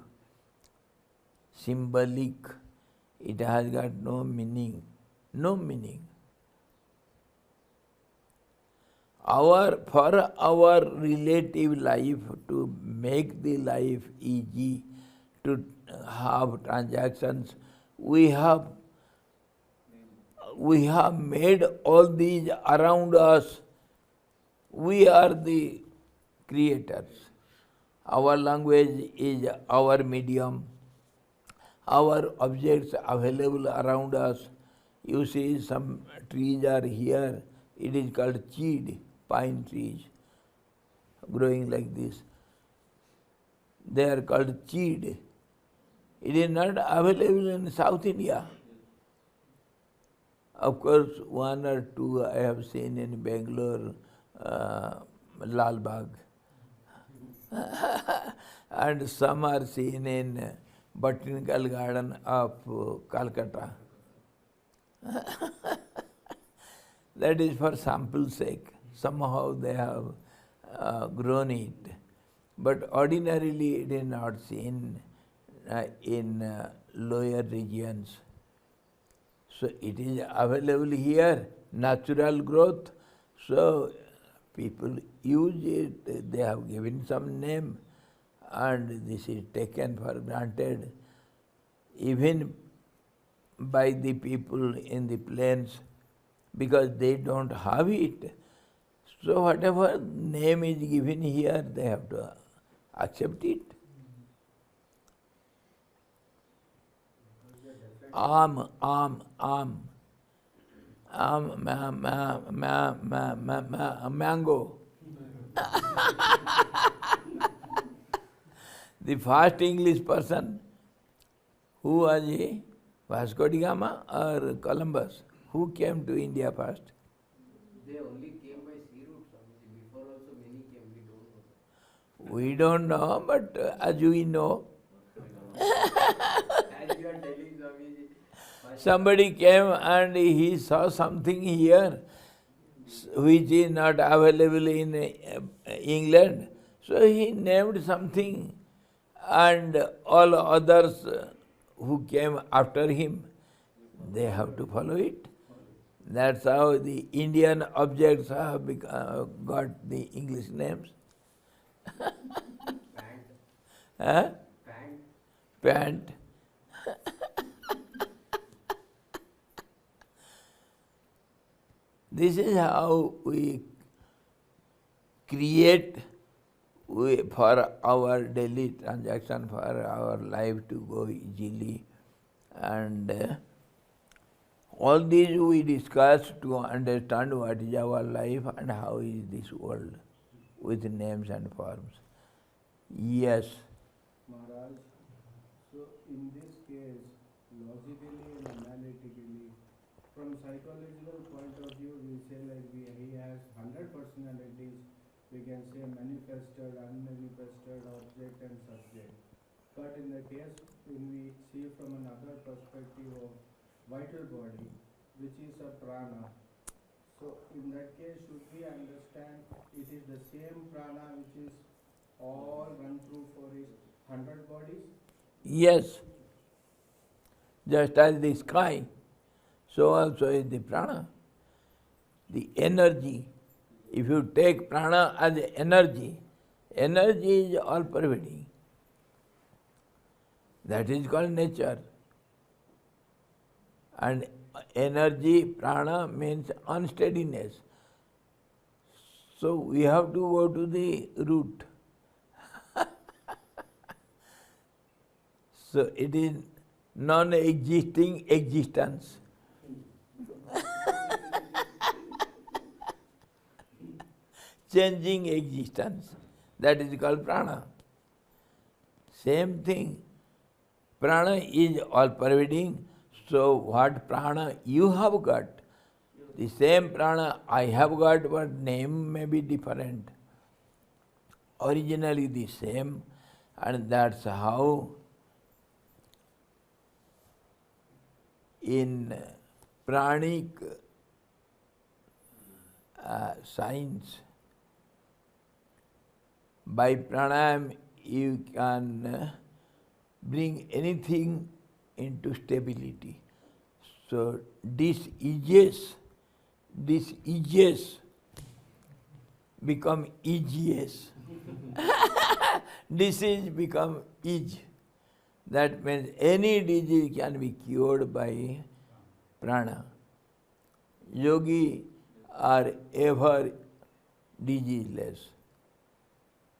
symbolic. It has got no meaning. No meaning. For our relative life, to make the life easy, to have transactions, we have made all these around us. We are the creators. Our language is our medium. Our objects available around us. You see, some trees are here. It is called cheed, pine trees, growing like this. They are called cheed. It is not available in South India. Of course, one or two I have seen in Bangalore, Lal Bagh. And some are seen in Botanical Garden of Calcutta. That is for sample sake. Somehow they have grown it. But ordinarily it is not seen in lower regions. So it is available here, natural growth. So people use it, they have given some name, and this is taken for granted. Even by the people in the plains, because they don't have it. So whatever name is given here, they have to accept it. Am, mango. The first English person, who was he? Vasco da Gama or Columbus? Who came to India first? They only came by sea route, Swamiji. Before also many came, we don't know. We don't know, but as we know, As you are telling, Swamiji, somebody came and he saw something here which is not available in England. So he named something, and all others who came after him, they have to follow it. That's how the Indian objects have got the English names. pant, Huh? pant. Pant. This is how we create for our daily transaction, for our life to go easily. And all these we discuss to understand what is our life and how is this world with names and forms. Yes. Maharaj, so in this case, logically and analytically, from psychological point of view, we say like he has 100 personalities. We can say manifested, unmanifested, object and subject. But in the case when we see from another perspective of vital body, which is a prana, so in that case should we understand it is the same prana which is all run through for his 100 bodies? Yes. Just as the sky, so also is the prana. The energy. If you take prana as energy, energy is all pervading. That is called nature. And energy, prana means unsteadiness. So we have to go to the root. So it is non-existing existence. Changing existence. That is called prana. Same thing. Prana is all pervading. So what prana you have got, the same prana I have got, but name may be different. Originally the same, and that's how in pranic science, by pranayam you can bring anything into stability. So diseases become easiest. Disease become ease. That means any disease can be cured by prana. Yogi are ever diseaseless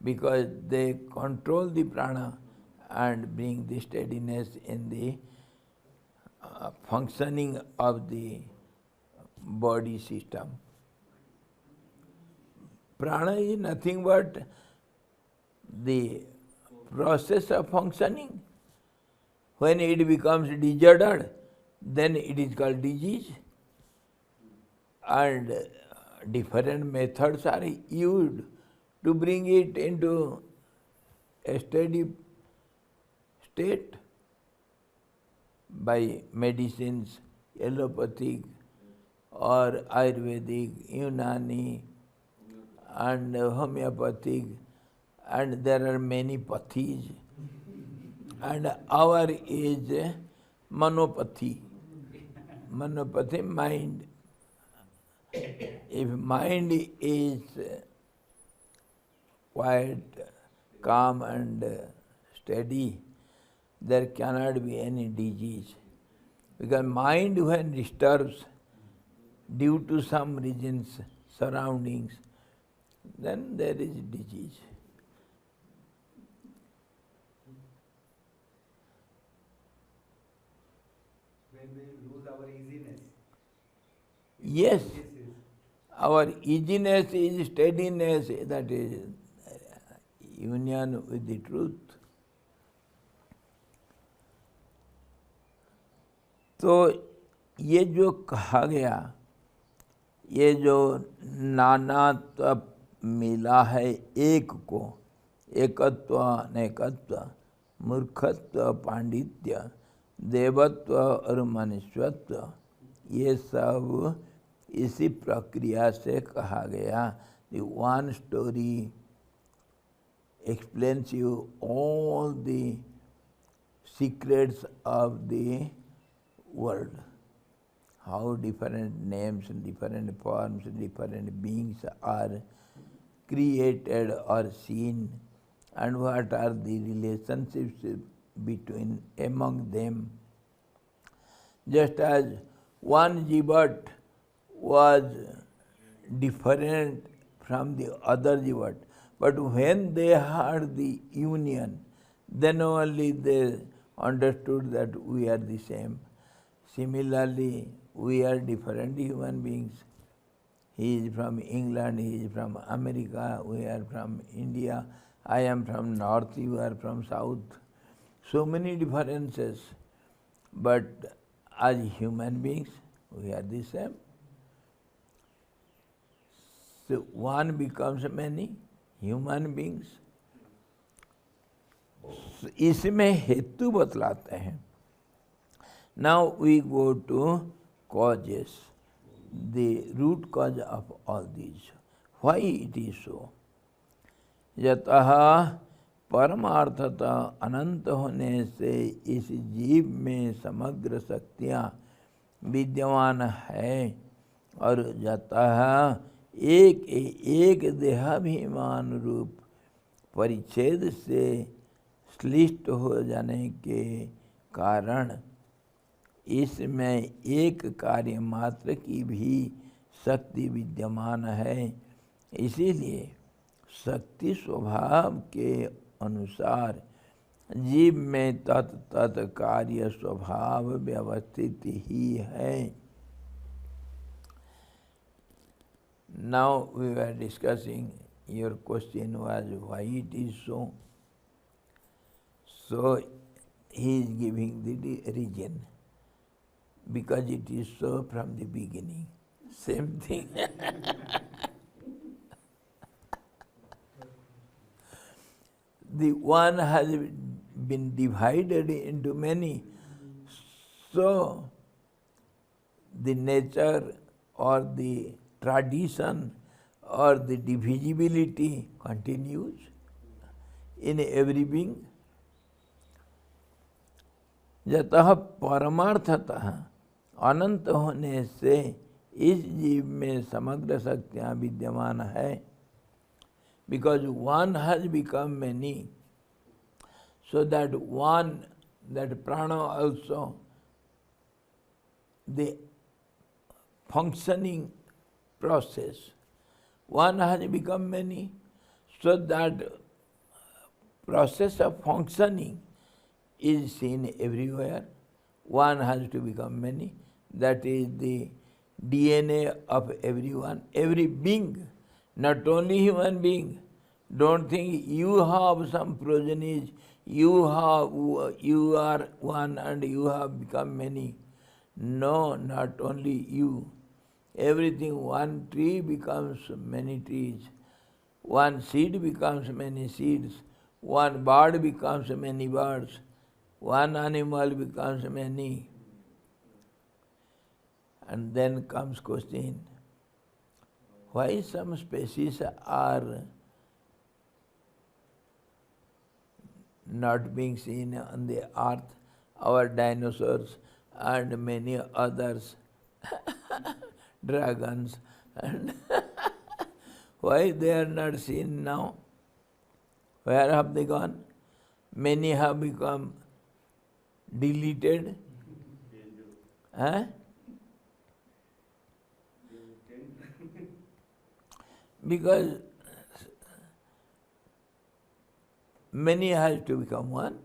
because they control the prana and bring the steadiness in the functioning of the body system. Prana is nothing but the process of functioning. When it becomes disordered, then it is called disease. And different methods are used to bring it into a steady state by medicines, allopathic or Ayurvedic, Unani and homeopathic, and there are many pathies. And our is manopathy. Manopathy, mind. If mind is quiet, calm and steady, there cannot be any disease. Because mind when disturbs due to some reasons, surroundings, then there is disease. When we lose our easiness. Yes, This is our easiness is steadiness, that is union with the truth. तो ये जो कहा गया, ये जो नानात्व मिला है एक को, एकत्व अनेकत्व, मूर्खत्व पांडित्य, देवत्व और मनुष्यत्व, ये सब इसी प्रक्रिया से कहा गया. The one story explains you all the secrets of the world. How different names, different forms, different beings are created or seen, and what are the relationships between among them. Just as one jivat was different from the other jivat, but when they had the union, then only they understood that we are the same. Similarly, we are different human beings. He is from England, he is from America, we are from India, I am from north, you are from south. So many differences, but as human beings, we are the same. So one becomes many human beings. So इसमें हेतु बतलाते हैं. Now we go to causes, the root cause of all these. Why it is so? यतः परमार्थता अनंत होने से इस जीव में समग्र शक्तियाँ विद्यमान है, और यतः एक देहाभिमान रूप परिच्छेद से श्लिष्ट हो जाने के कारण इसमें एक कार्य मात्र की भी शक्ति विद्यमान है. इसीलिए शक्ति स्वभाव के अनुसार जीव में तत् कार्य स्वभाव व्यवस्थित ही है. Now we were discussing your question was why it is so. So he is giving the reason. Because it is so from the beginning. Same thing. The one has been divided into many. So the nature or the tradition or the divisibility continues in every being. जतः परमार्थतः अनंत होने से इस जीव में समग्र शक्तियाँ विद्यमान है. Because one has become many, so that one, that prana also, the functioning process, one has become many, so that process of functioning is seen everywhere. One has to become many. That is the DNA of everyone, every being, not only human being. Don't think you have some progenies, you are one and you have become many. No, not only you. Everything, one tree becomes many trees, one seed becomes many seeds, one bird becomes many birds, one animal becomes many. And then comes question, why some species are not being seen on the earth, our dinosaurs and many others, dragons, and why they are not seen now? Where have they gone? Many have become deleted. Huh? Because many has to become one.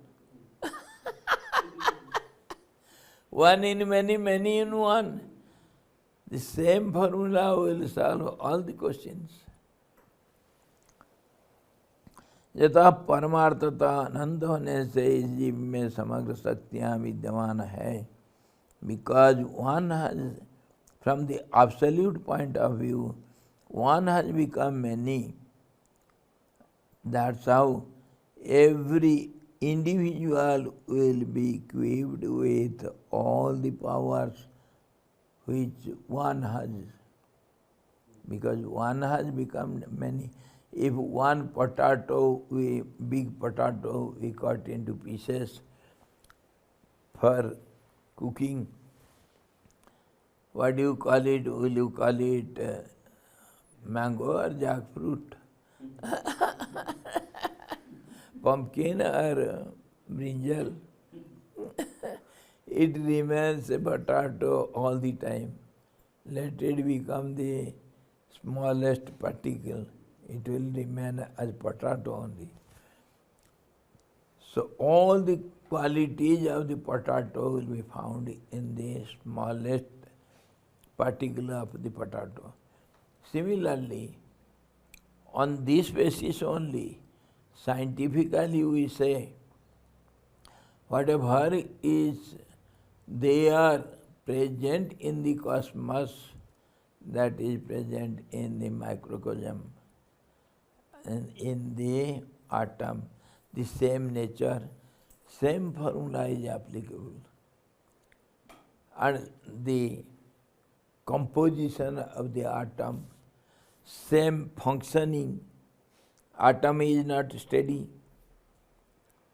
One in many, many in one. The same formula will solve all the questions. यथा परमार्थता अनंत होने से इस जीव में समग्र शक्तियाँ विद्यमान है. Because one has, from the absolute point of view, one has become many. That's how every individual will be equipped with all the powers which one has. Because one has become many. If one potato, big potato, we cut into pieces for cooking, what do you call it? Will you call it mango or jackfruit? Pumpkin or brinjal? It remains a potato all the time. Let it become the smallest particle. It will remain as potato only. So all the qualities of the potato will be found in the smallest particle of the potato. Similarly, on this basis only, scientifically we say, whatever is there present in the cosmos, that is present in the microcosm and in the atom, the same nature, same formula is applicable. And the composition of the atom, same functioning. Atom is not steady.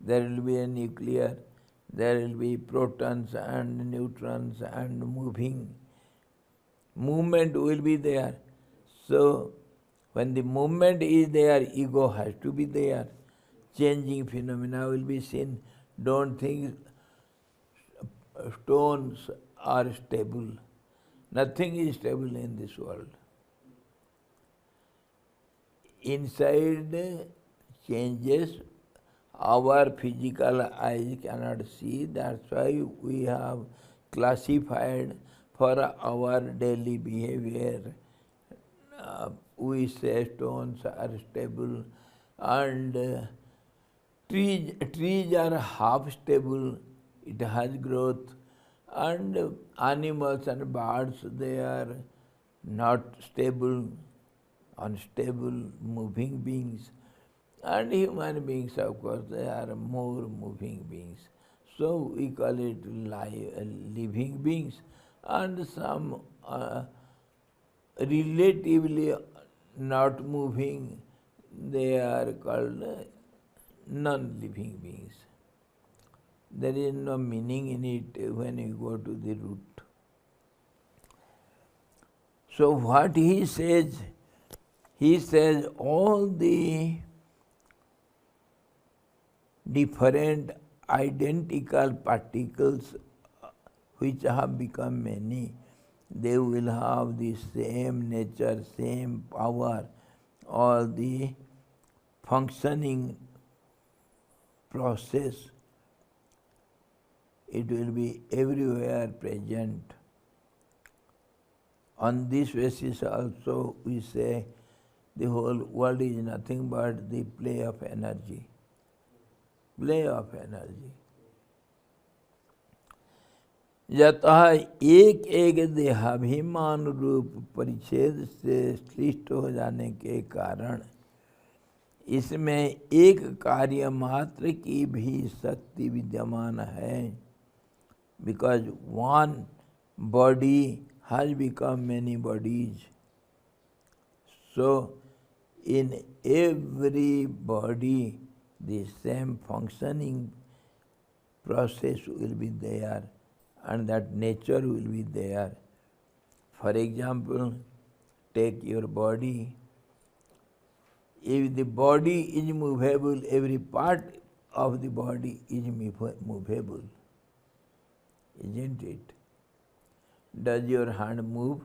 There will be a nuclear, there will be protons and neutrons and moving. Movement will be there. So, when the movement is there, ego has to be there. Changing phenomena will be seen. Don't think stones are stable. Nothing is stable in this world. Inside changes, our physical eyes cannot see. That's why we have classified for our daily behavior we say stones are stable, and trees are half stable, it has growth, and animals and birds, they are not stable, unstable, moving beings. And human beings, of course, they are more moving beings. So we call it living beings. And some relatively not moving, they are called non-living beings. There is no meaning in it when you go to the root. So what he says all the different identical particles which have become many, they will have the same nature, same power, all the functioning process, it will be everywhere present. On this basis also we say the whole world is nothing but the play of energy. Play of energy. यतः एक एक देहाभिमान रूप परिच्छेद से श्लिष्ट हो जाने के कारण इसमें एक कार्य मात्र की भी शक्ति विद्यमान है. Because one body has become many bodies. So in every body the same functioning process will be there, and that nature will be there. For example, take your body. If the body is movable, every part of the body is movable, isn't it? Does your hand move?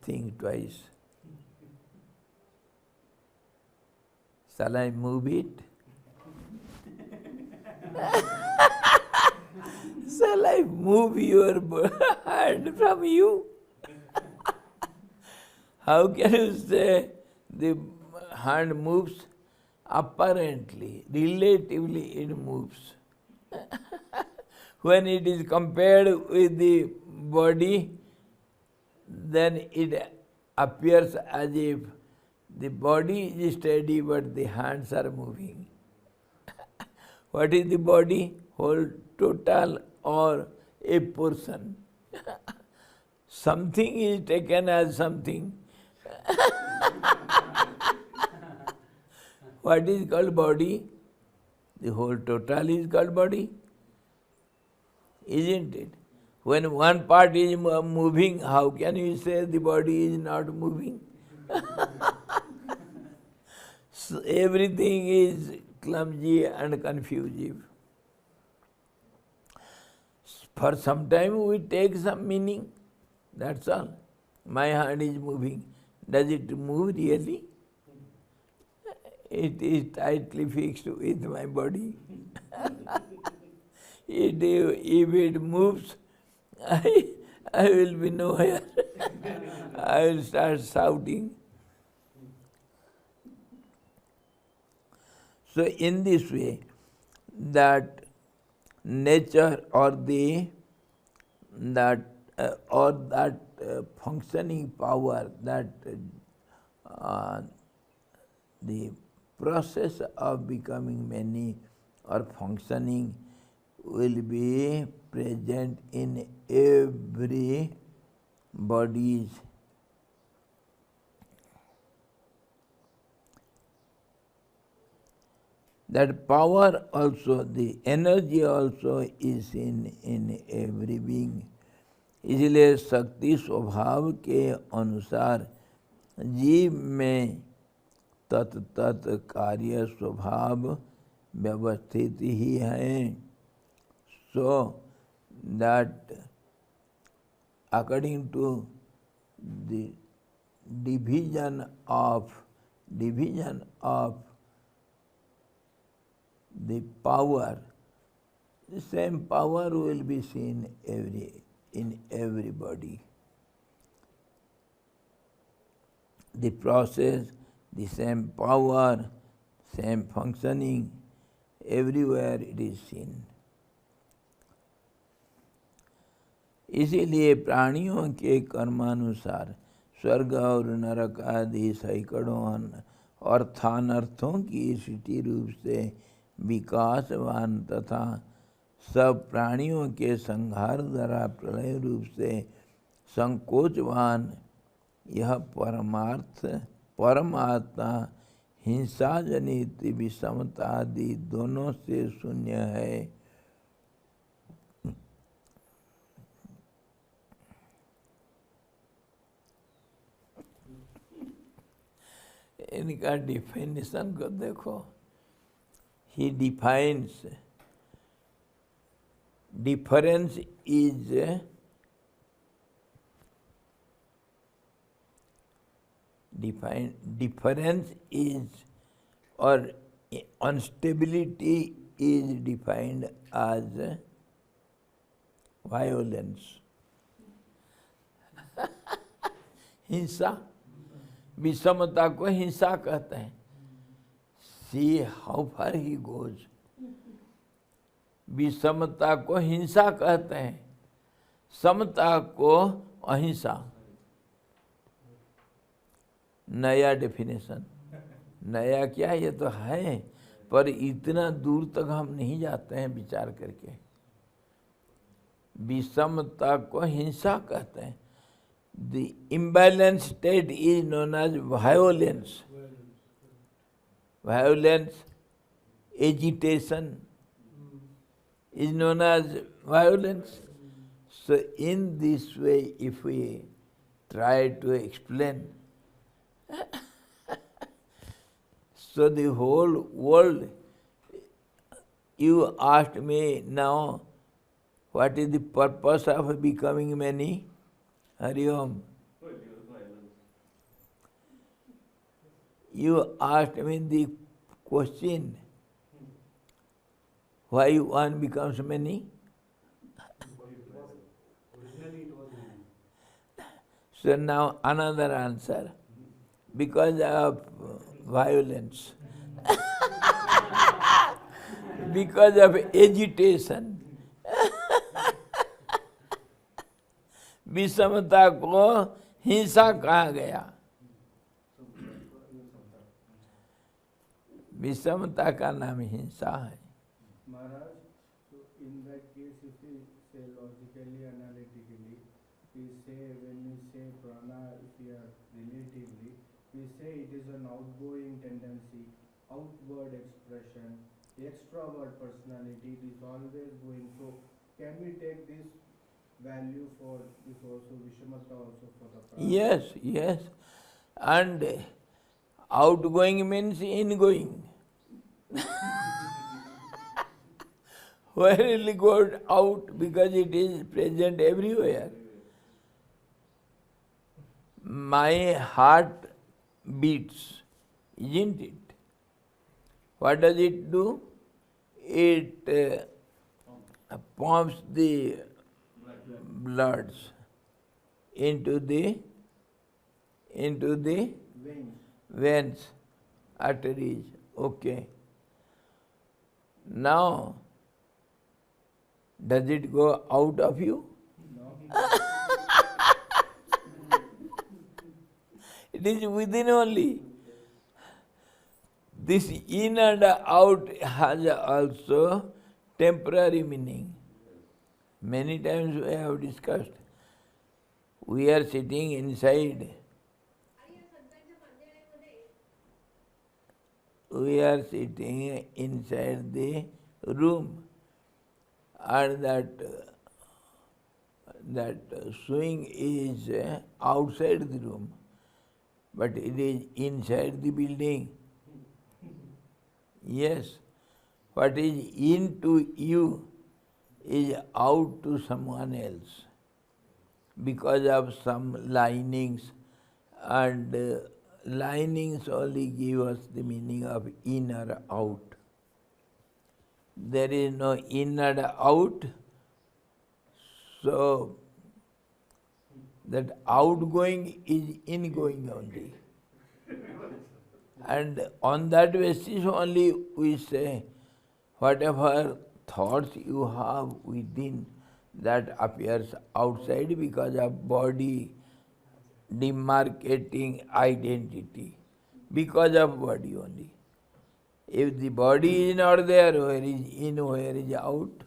Think twice. Shall I move it? Shall I move your hand from you? How can you say the hand moves? Apparently, relatively it moves. When it is compared with the body, then it appears as if the body is steady but the hands are moving. What is the body? Whole total or a portion? Something is taken as something. What is called body? The whole total is called body, isn't it? When one part is moving, how can you say the body is not moving? So everything is clumsy and confusive. For some time we take some meaning, that's all. My hand is moving. Does it move really? It is tightly fixed with my body. If it moves, I will be nowhere. I will start shouting. So in this way, that nature or that functioning power, that the process of becoming many or functioning will be present in every bodies. That power also, the energy also is in every being. इसलिए शक्ति स्वभाव के अनुसार जीव में तत्त कार्य स्वभाव व्यवस्थित ही है. So that according to the division of the power, the same power will be seen every in everybody. The process, the same power, same functioning, everywhere it is seen. इसीलिए प्राणियों के कर्मानुसार स्वर्ग और नरक आदि सैकड़ों अर्थानर्थों की सृष्टि रूप से विकासवान तथा सब प्राणियों के संहार द्वारा प्रलय रूप से संकोचवान यह परमात्मा हिंसा जनित विषमता आदि दोनों से शून्य है। इनका डिफिनेशन को देखो। He defines difference is difference is or instability is defined as violence. हिंसा, विषमता को हिंसा कहते हैं। See how far he goes. विषमता को हिंसा कहते हैं, समता को अहिंसा। नया डेफिनेशन, नया क्या, ये तो है पर इतना दूर तक हम नहीं जाते हैं विचार करके। विषमता को हिंसा कहते हैं। The imbalanced state is known as violence. Violence, agitation is known as violence. So in this way, if we try to explain, so the whole world, you asked me now, what is the purpose of becoming many? Hari Om. You asked me the question, why one becomes many? Originally it was many. So now another answer, because of violence, because of agitation. विषमता को हिंसा कहा गया। विषमता का नाम हिंसा है। Maharaj, so in that case, if we say logically, analytically, we say when we say prana, if we are relatively, we say it is an outgoing tendency, outward expression, extrovert personality, it is always going. So can we take this value for this also, Vishamata also for the prana? Yes, yes. And outgoing means ingoing. Where will it go out? Because it is present everywhere. My heart beats, isn't it? What does it do? It pumps the bloods into the veins, arteries. Okay. Now, does it go out of you? No. It is within only. This in and out has also temporary meaning. Many times we have discussed. We are sitting inside. We are sitting inside the room, and that swing is outside the room, but it is inside the building. Yes, what is into you is out to someone else because of some linings, and linings only give us the meaning of in or out. There is no in and out, so that outgoing is ingoing only. And on that basis only we say, whatever thoughts you have within, that appears outside because of body demarcating identity, because of body only. If the body is not there, where is in, where is out?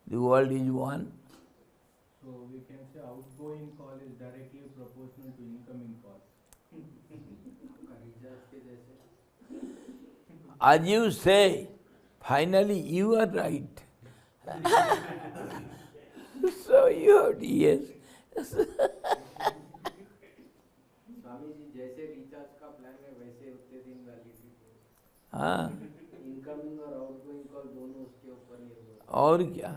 The world is one. So we can say outgoing call is directly proportional to incoming call. Recharge के जैसे As you say, finally you are right. So you have to, yes. Swami ji जैसे recharge का plan है वैसे उतने दिन validity हाँ, incoming और आउटगोइंग कॉल दोनों उसके ऊपर निर्भर और क्या,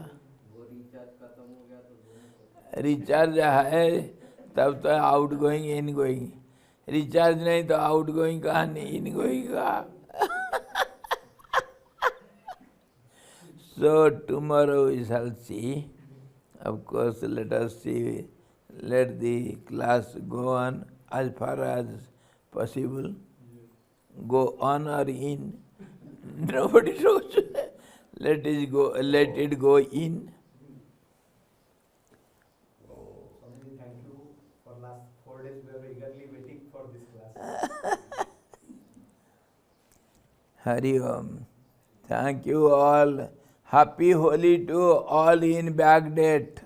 वो रिचार्ज खत्म हो गया तो दोनों को रिचार्ज है तब तो out going in going, recharge नहीं तो आउट गोइंग कहाँ, नहीं इन गोइंग कहाँ. So tomorrow we shall see. Of course, let us see, let the class go on as far as possible. Go on or in, nobody knows. Let it go in. Swamiji, thank you for last 4 days. We were eagerly waiting for this class. Hari Om. Thank you all. Happy Holi to all in Baghdad.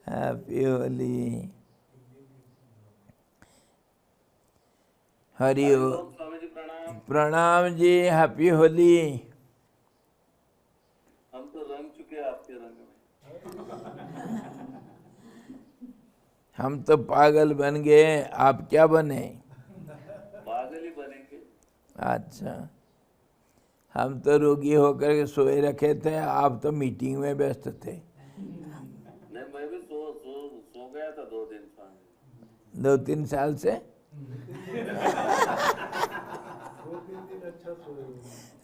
Happy Holi. Hari Om. प्रणाम जी, happy Holi. हम तो रंग चुके आपके रंग में. हम तो पागल बन गए, आप क्या बने? पागल ही बनेंगे. अच्छा, हम तो रोगी होकर के सोए रखे थे, आप तो मीटिंग में व्यस्त थे. नहीं, मैं भी सो गया था 2 दिन स्वामी. 2-3 साल से.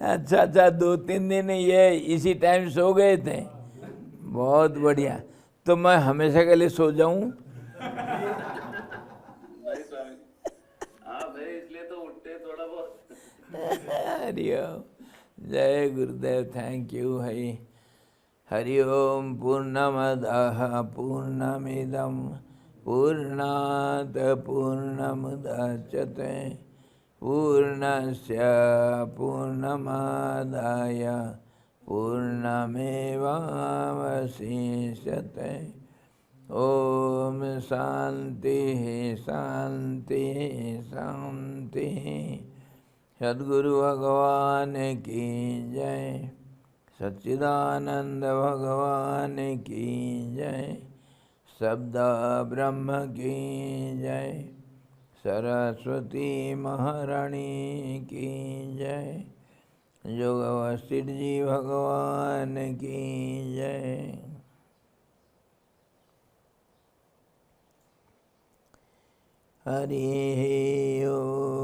अच्छा, 2-3 दिन ये इसी टाइम सो गए थे. बहुत बढ़िया. तो मैं हमेशा के लिए सो जाऊं? नहीं स्वामी, आप है इसलिए तो उठते थोड़ा बहुत. हरि ओम. जय गुरुदेव. Thank you. हरि ओम. पूर्णमदः पूर्णमिदं पूर्णात् पूर्णमुदच्यते पूर्णस्य पूर्णमादाय पूर्णमेवावशिष्यते. ओम शांति शांति शांति. सद्गुरु भगवान की जय. सच्चिदानंद भगवान की जय. शब्द ब्रह्म की जय. सरस्वती महारानी की जय. जोग वशिष्ठ जी भगवान की जय. हरि ओम.